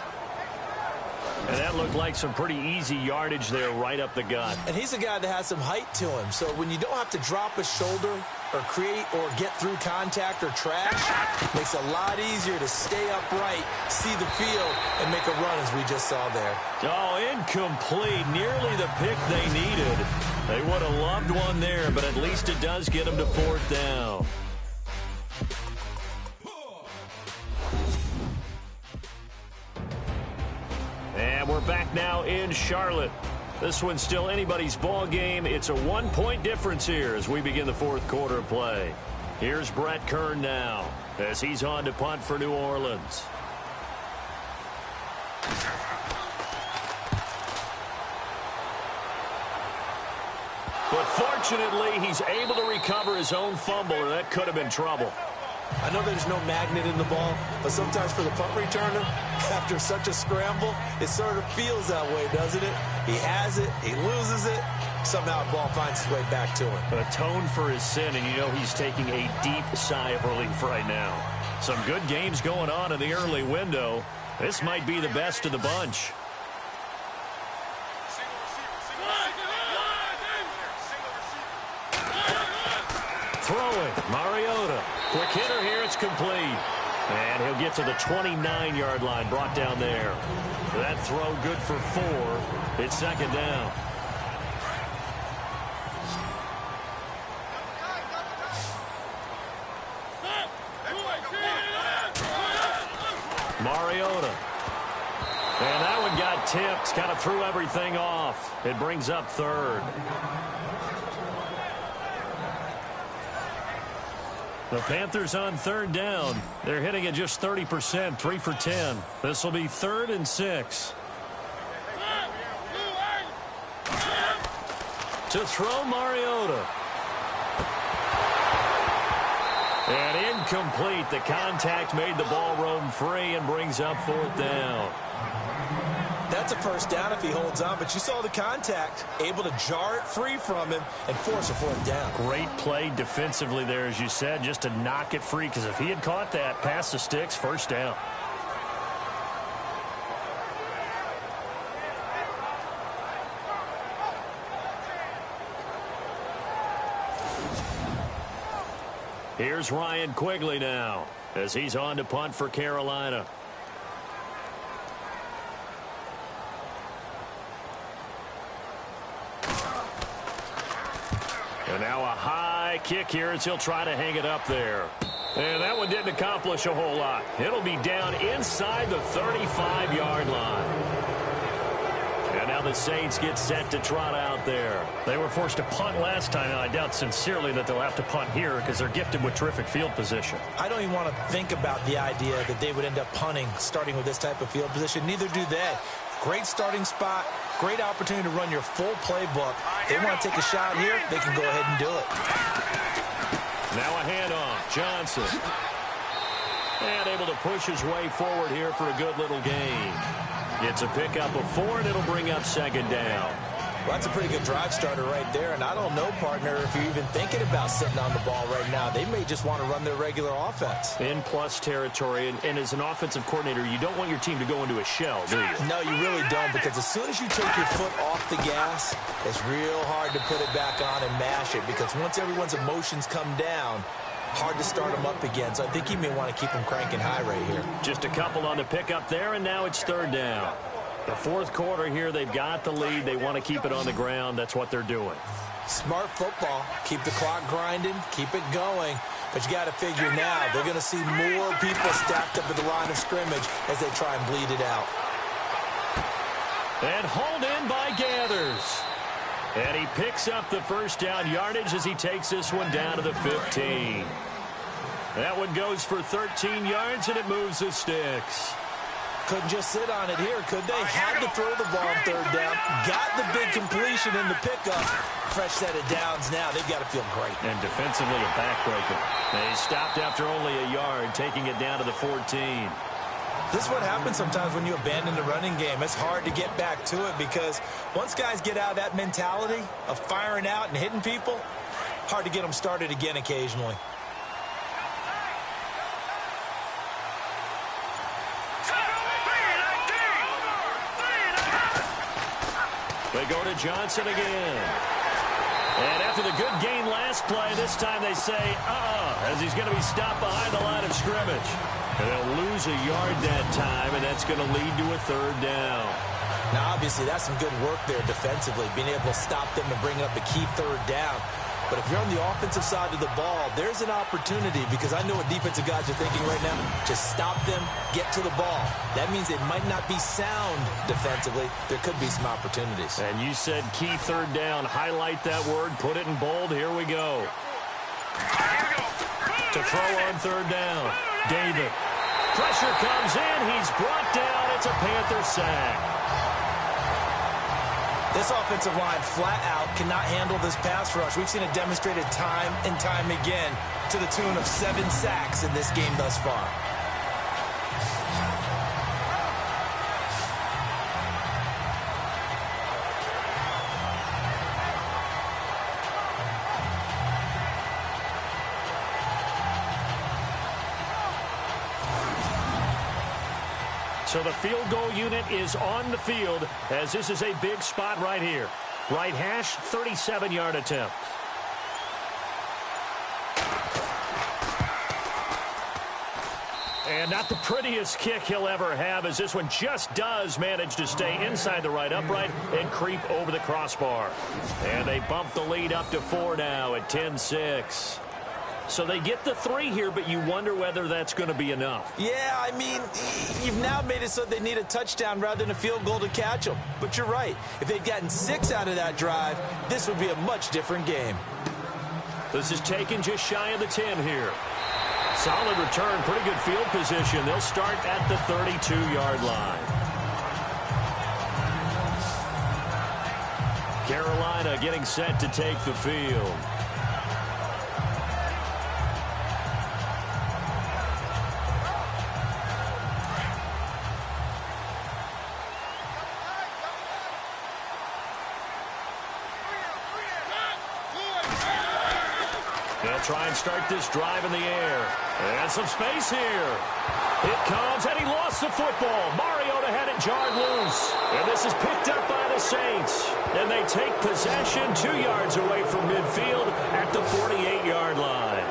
And that looked like some pretty easy yardage there right up the gut. And he's a guy that has some height to him. So when you don't have to drop a shoulder or create or get through contact or trash, it makes it a lot easier to stay upright, see the field, and make a run as we just saw there. Oh, incomplete. Nearly the pick they needed. They would have loved one there, but at least it does get them to 4th down. And we're back now in Charlotte. This one's still anybody's ball game. It's a 1-point difference here as we begin the 4th quarter of play. Here's Brett Kern now as he's on to punt for New Orleans. But fortunately, he's able to recover his own fumble, or that could have been trouble. I know there's no magnet in the ball, but sometimes for the punt returner, after such a scramble, it sort of feels that way, doesn't it? He has it, he loses it, somehow the ball finds its way back to him. Atone for his sin, and you know he's taking a deep sigh of relief right now. Some good games going on in the early window. This might be the best of the bunch. Throwing, Mariota. Quick hitter here, it's complete. And he'll get to the 29-yard line, brought down there. That throw good for 4. It's 2nd down. Mariota. And that one got tipped, kind of threw everything off. It brings up third. The Panthers on third down. They're hitting at just 30%, 3 for 10. This will be 3rd and 6. To throw, Mariota. And incomplete. The contact made the ball roam free and brings up 4th down. That's a first down if he holds on, but you saw the contact, able to jar it free from him and force a 4th down. Great play defensively there, as you said, just to knock it free, because if he had caught that, past the sticks, first down. Here's Ryan Quigley now, as he's on to punt for Carolina. And now a high kick here as he'll try to hang it up there. And that one didn't accomplish a whole lot. It'll be down inside the 35-yard line. And now the Saints get set to trot out there. They were forced to punt last time, and I doubt sincerely that they'll have to punt here because they're gifted with terrific field position. I don't even want to think about the idea that they would end up punting starting with this type of field position. Neither do they. Great starting spot, great opportunity to run your full playbook. They want to take a shot here, they can go ahead and do it. Now a handoff, Johnson. And able to push his way forward here for a good little gain. It's a pickup of 4, and it'll bring up 2nd down. Well, that's a pretty good drive starter right there, and I don't know, partner, if you're even thinking about sitting on the ball right now. They may just want to run their regular offense. In plus territory, and as an offensive coordinator, you don't want your team to go into a shell, do you? No, you really don't, because as soon as you take your foot off the gas, it's real hard to put it back on and mash it, because once everyone's emotions come down, hard to start them up again. So I think you may want to keep them cranking high right here. Just a couple on the pickup there, and now it's 3rd down. The 4th quarter here, they've got the lead. They want to keep it on the ground. That's what they're doing. Smart football. Keep the clock grinding. Keep it going. But you got to figure now, they're going to see more people stacked up at the line of scrimmage as they try and bleed it out. And hauled in by Gathers. And he picks up the first down yardage as he takes this one down to the 15. That one goes for 13 yards, and it moves the sticks. Couldn't just sit on it here, could they? Had to throw the ball on 3rd down. Got the big completion in the pickup. Fresh set of downs now. They've got to feel great. And defensively a backbreaker. They stopped after only a yard, taking it down to the 14. This is what happens sometimes when you abandon the running game. It's hard to get back to it because once guys get out of that mentality of firing out and hitting people, hard to get them started again occasionally. They go to Johnson again. And after the good gain last play, this time they say, as he's going to be stopped behind the line of scrimmage. And they'll lose a yard that time, and that's going to lead to a 3rd down. Now, obviously, that's some good work there defensively, being able to stop them and bring up a key 3rd down. But if you're on the offensive side of the ball, there's an opportunity because I know what defensive guys are thinking right now. Just stop them, get to the ball. That means it might not be sound defensively. There could be some opportunities. And you said key 3rd down. Highlight that word. Put it in bold. Here we go. To throw on 3rd down. David. Pressure comes in. He's brought down. It's a Panther sack. This offensive line flat out cannot handle this pass rush. We've seen it demonstrated time and time again to the tune of 7 sacks in this game thus far. So the field goal unit is on the field as this is a big spot right here. Right hash, 37-yard attempt. And not the prettiest kick he'll ever have as this one just does manage to stay inside the right upright and creep over the crossbar. And they bump the lead up to 4 now at 10-6. So they get the 3 here, but you wonder whether that's going to be enough. Yeah, I mean, you've now made it so they need a touchdown rather than a field goal to catch them. But you're right. If they'd gotten 6 out of that drive, this would be a much different game. This is taken just shy of the 10 here. Solid return, pretty good field position. They'll start at the 32-yard line. Carolina getting set to take the field. They'll try and start this drive in the air. And some space here. It comes, and he lost the football. Mariota had it jarred loose. And this is picked up by the Saints. And they take possession 2 yards away from midfield at the 48-yard line.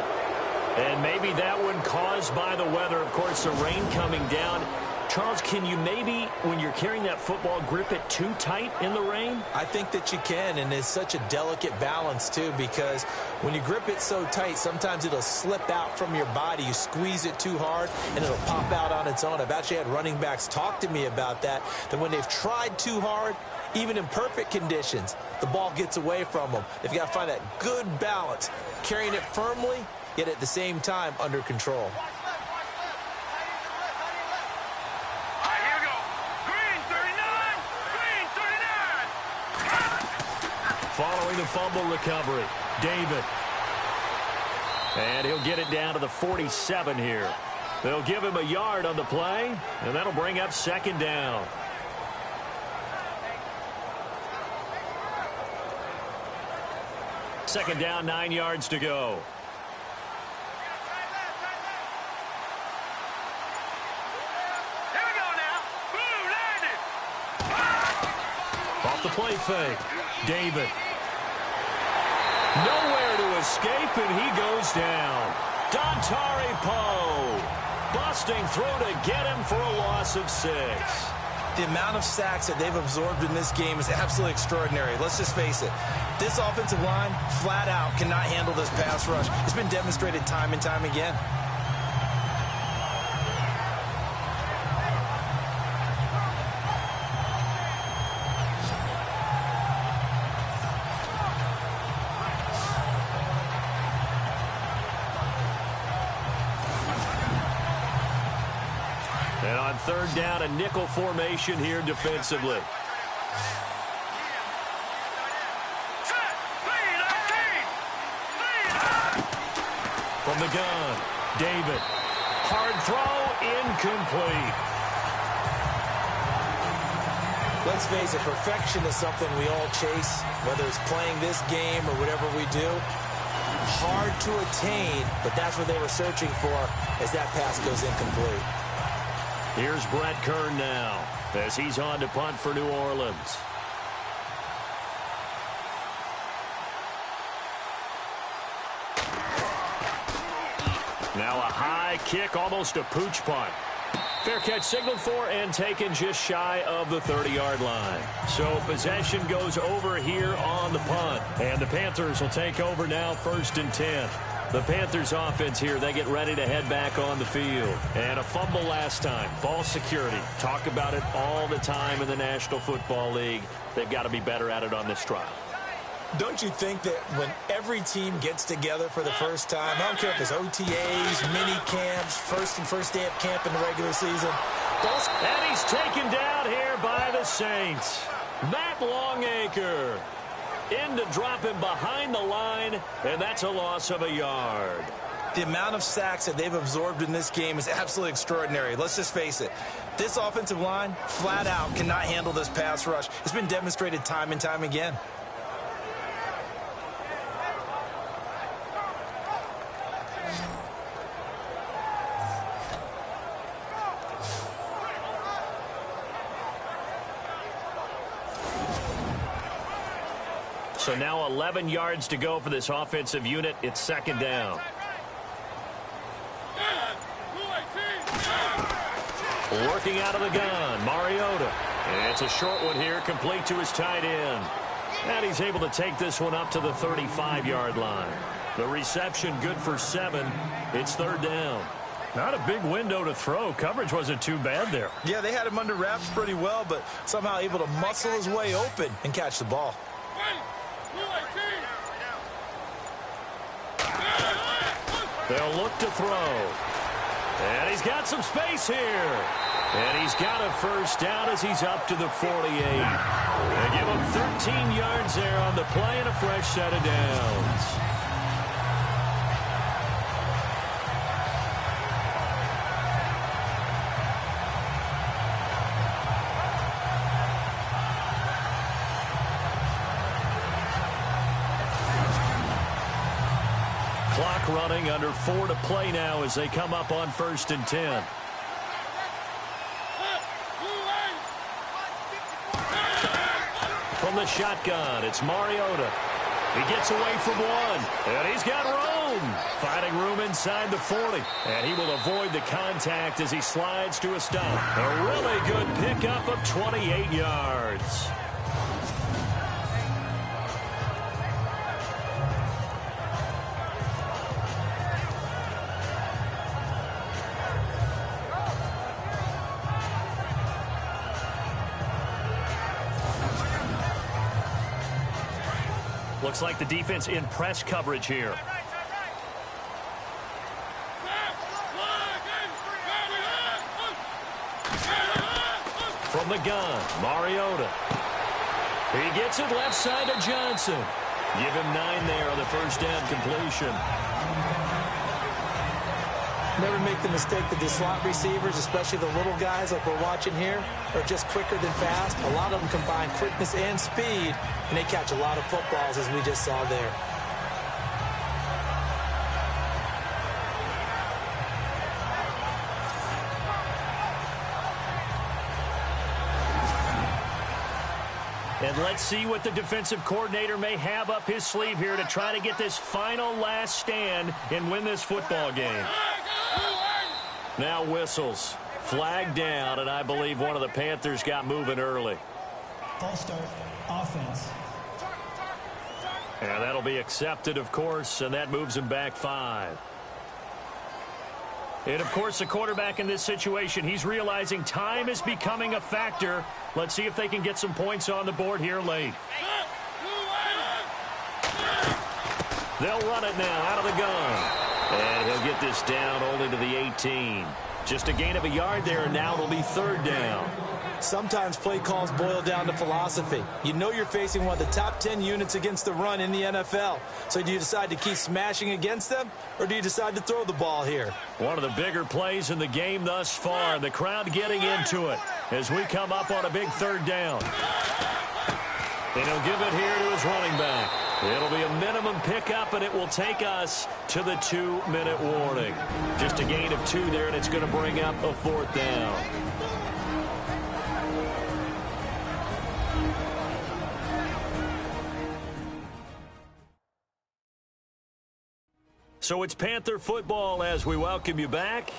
And maybe that one caused by the weather. Of course, the rain coming down. Charles, can you maybe, when you're carrying that football, grip it too tight in the rain? I think that you can, and it's such a delicate balance, too, because when you grip it so tight, sometimes it'll slip out from your body. You squeeze it too hard, and it'll pop out on its own. I've actually had running backs talk to me about that when they've tried too hard, even in perfect conditions, the ball gets away from them. They've got to find that good balance, carrying it firmly, yet at the same time under control. Following the fumble recovery, David. And he'll get it down to the 47 here. They'll give him a yard on the play, and that'll bring up 2nd down. Second down, 9 yards to go. Here we go now. Boom, landed. Off the play fake, David. Nowhere to escape, and he goes down. Dontari Poe busting through to get him for a loss of 6. The amount of sacks that they've absorbed in this game is absolutely extraordinary. Let's just face it. This offensive line, flat out, cannot handle this pass rush. It's been demonstrated time and time again. And on 3rd down, a nickel formation here defensively. From the gun, David. Hard throw, incomplete. Let's face it, perfection is something we all chase, whether it's playing this game or whatever we do. Hard to attain, but that's what they were searching for as that pass goes incomplete. Here's Brett Kern now as he's on to punt for New Orleans. Now a high kick, almost a pooch punt. Fair catch signaled for and taken just shy of the 30-yard line. So possession goes over here on the punt. And the Panthers will take over now, 1st and 10. The Panthers offense here, they get ready to head back on the field. And a fumble last time. Ball security. Talk about it all the time in the National Football League. They've got to be better at it on this drive. Don't you think that when every team gets together for the first time, I don't care if it's OTAs, mini camps, first day of camp in the regular season. And he's taken down here by the Saints. Matt Longacre in to drop him behind the line, and that's a loss of a yard. The amount of sacks that they've absorbed in this game is absolutely extraordinary. Let's just face it. This offensive line, flat out, cannot handle this pass rush. It's been demonstrated time and time again. So now 11 yards to go for this offensive unit. It's 2nd down. Working out of the gun, Mariota. And it's a short one here, complete to his tight end. And he's able to take this one up to the 35-yard line. The reception good for 7. It's 3rd down. Not a big window to throw. Coverage wasn't too bad there. Yeah, they had him under wraps pretty well, but somehow able to muscle his way open and catch the ball. They'll look to throw. And he's got some space here. And he's got a first down as he's up to the 48. They give him 13 yards there on the play and a fresh set of downs. Clock running, under 4 to play now as they come up on 1st and 10. From the shotgun, it's Mariota. He gets away from 1, and he's got room. Finding room inside the 40, and he will avoid the contact as he slides to a stop. A really good pickup of 28 yards. Looks like the defense in press coverage here. From the gun, Mariota. He gets it left side to Johnson. Give him 9 there on the first down completion. Never make the mistake that the slot receivers, especially the little guys like we're watching here, are just quicker than fast. A lot of them combine quickness and speed, and they catch a lot of footballs, as we just saw there. And let's see what the defensive coordinator may have up his sleeve here to try to get this final last stand and win this football game. Now whistles. Flag down, and I believe one of the Panthers got moving early. False start, offense. And that'll be accepted, of course, and that moves him back 5. And, of course, the quarterback in this situation, he's realizing time is becoming a factor. Let's see if they can get some points on the board here late. They'll run it now out of the gun. And he'll get this down only to the 18. Just a gain of a yard there, and now it'll be 3rd down. Sometimes play calls boil down to philosophy. You know you're facing one of the top 10 units against the run in the NFL. So do you decide to keep smashing against them, or do you decide to throw the ball here? One of the bigger plays in the game thus far. The crowd getting into it as we come up on a big 3rd down. And he'll give it here to his running back. It'll be a minimum pickup, and it will take us to the 2-minute warning. Just a gain of 2 there, and it's going to bring up a 4th down. So it's Panther football as we welcome you back.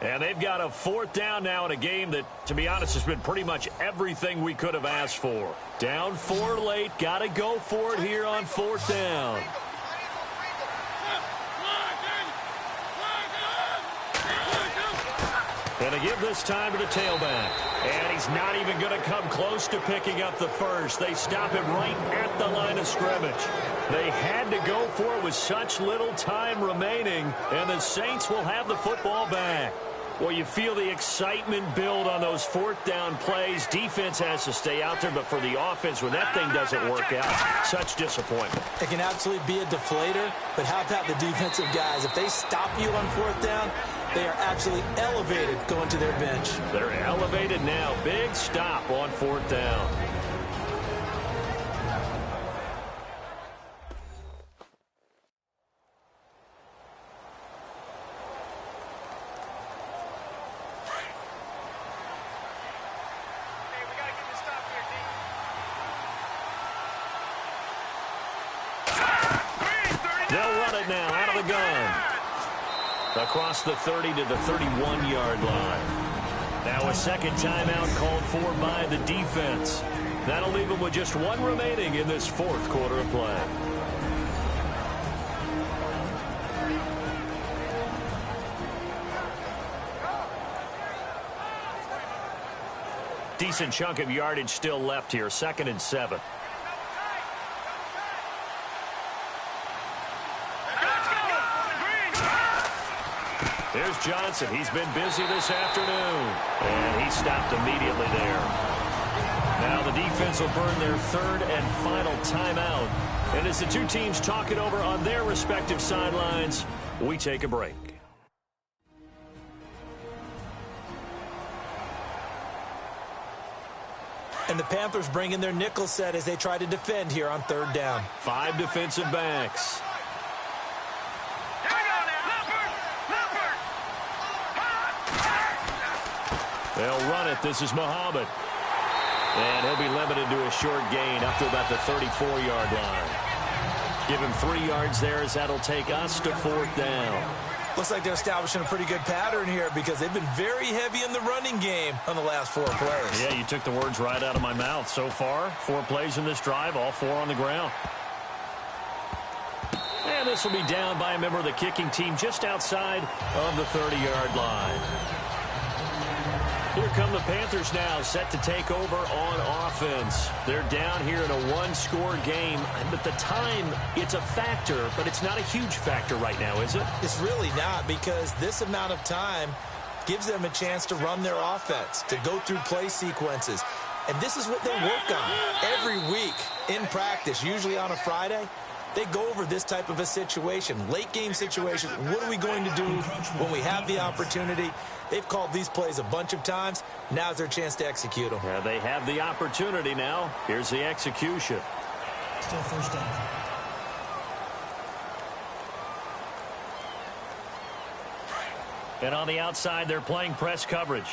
And they've got a 4th down now in a game that, to be honest, has been pretty much everything we could have asked for. Down 4 late, got to go for it here on 4th down. And a give this time to the tailback. And he's not even going to come close to picking up the first. They stop him right at the line of scrimmage. They had to go for it with such little time remaining, and the Saints will have the football back. Well, you feel the excitement build on those 4th down plays. Defense has to stay out there, but for the offense, when that thing doesn't work out, such disappointment. It can absolutely be a deflator, but how about the defensive guys? If they stop you on 4th down, they are absolutely elevated going to their bench. They're elevated now. Big stop on 4th down. Now out of the gun. Across the 30 to the 31-yard line. Now a second timeout called for by the defense. That'll leave them with just 1 remaining in this 4th quarter of play. decent chunk of yardage still left here. 2nd and 7. Here's Johnson. He's been busy this afternoon. And he stopped immediately there. Now the defense will burn their 3rd and final timeout. And as the two teams talk it over on their respective sidelines, we take a break. And the Panthers bring in their nickel set as they try to defend here on 3rd down. 5 defensive backs. They'll run it. This is Muhammad. And he'll be limited to a short gain up to about the 34-yard line. Give him 3 yards there as that'll take us to 4th down. Looks like they're establishing a pretty good pattern here because they've been very heavy in the running game on the last 4 plays. Yeah, you took the words right out of my mouth. So far, 4 plays in this drive, all 4 on the ground. And this will be down by a member of the kicking team just outside of the 30-yard line. Here come the Panthers now, set to take over on offense. They're down here in a 1-score game. But the time, it's a factor, but it's not a huge factor right now, is it? It's really not, because this amount of time gives them a chance to run their offense, to go through play sequences. And this is what they work on every week in practice, usually on a Friday. They go over this type of a situation, late game situation. What are we going to do when we have the opportunity? They've called these plays a bunch of times. Now's their chance to execute them. Yeah, they have the opportunity now. Here's the execution. Still 1st down. And on the outside, they're playing press coverage.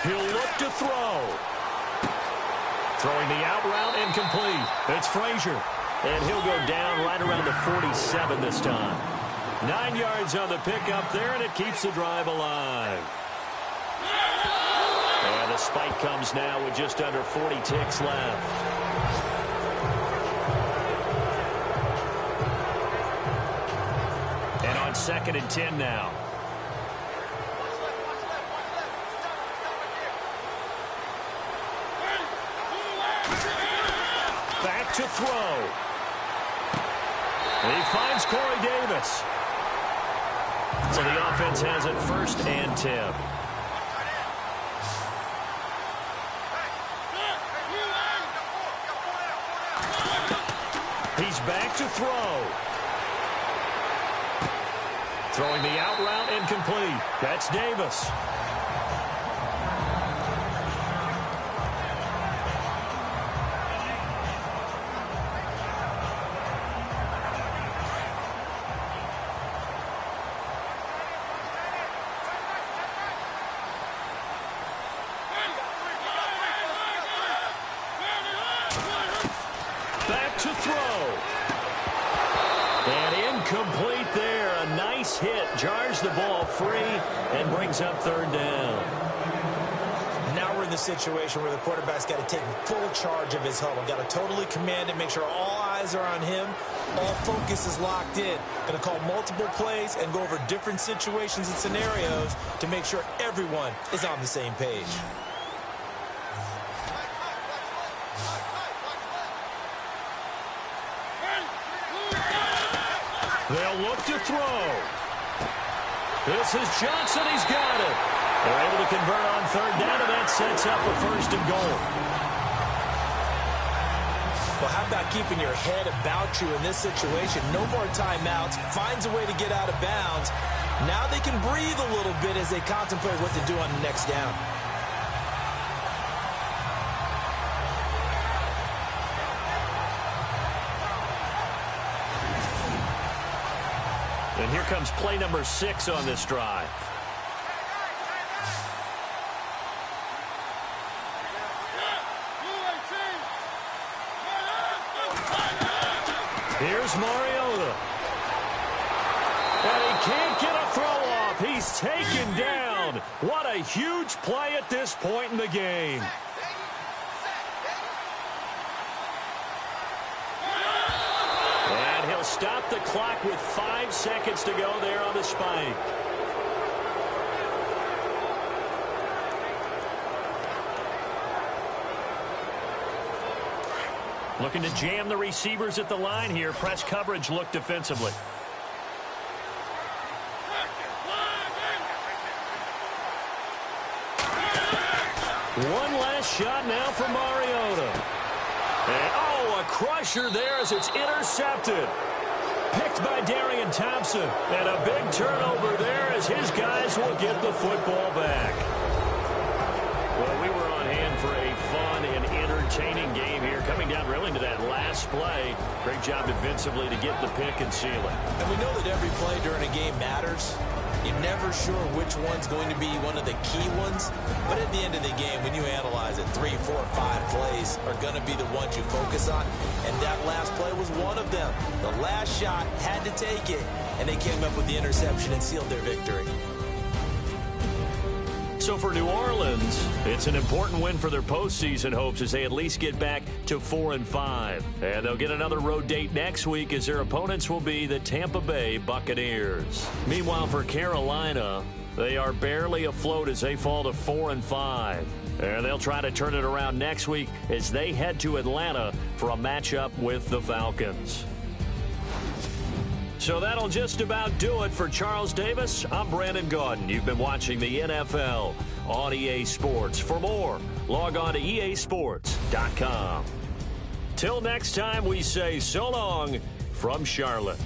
He'll look to throw. Throwing the out route incomplete. It's Frazier. And he'll go down right around the 47 this time. 9 yards on the pickup there, and it keeps the drive alive. And the spike comes now with just under 40 ticks left. And on 2nd and 10 now. Back to throw. He finds Corey Davis. So the offense has it 1st and 10. He's back to throw. Throwing the out route incomplete. That's Davis. Back to throw. And incomplete there. A nice hit. Jars the ball free and brings up 3rd down. Now we're in the situation where the quarterback's got to take full charge of his huddle. Got to totally command it, make sure all eyes are on him. All focus is locked in. Going to call multiple plays and go over different situations and scenarios to make sure everyone is on the same page. They'll look to throw. This is Johnson. He's got it. They're able to convert on 3rd down, and that sets up a 1st and goal. Well, how about keeping your head about you in this situation? No more timeouts. Finds a way to get out of bounds. Now they can breathe a little bit as they contemplate what to do on the next down. And here comes play number 6 on this drive. Here's Mariota. And he can't get a throw off. He's taken down. What a huge play at this point in the game. stop the clock with 5 seconds to go there on the spike. Looking to jam the receivers at the line here. Press coverage look defensively. One last shot now for Mariota. And, oh, a crusher there as it's intercepted. Picked by Darian Thompson. And a big turnover there as his guys will get the football back. Well, we were on hand for a fun and entertaining game here. Coming down really to that last play. Great job defensively to get the pick and seal it. And we know that every play during a game matters. You're never sure which one's going to be one of the key ones. But at the end of the game, when you analyze it, 3, 4, 5 plays are going to be the ones you focus on. And that last play was one of them. The last shot had to take it. And they came up with the interception and sealed their victory. So for New Orleans, it's an important win for their postseason hopes as they at least get back to 4-5. And they'll get another road date next week as their opponents will be the Tampa Bay Buccaneers. Meanwhile, for Carolina, they are barely afloat as they fall to 4-5. And they'll try to turn it around next week as they head to Atlanta for a matchup with the Falcons. So that'll just about do it for Charles Davis. I'm Brandon Gaudin. You've been watching the NFL on EA Sports. For more, log on to easports.com. Till next time, we say so long from Charlotte.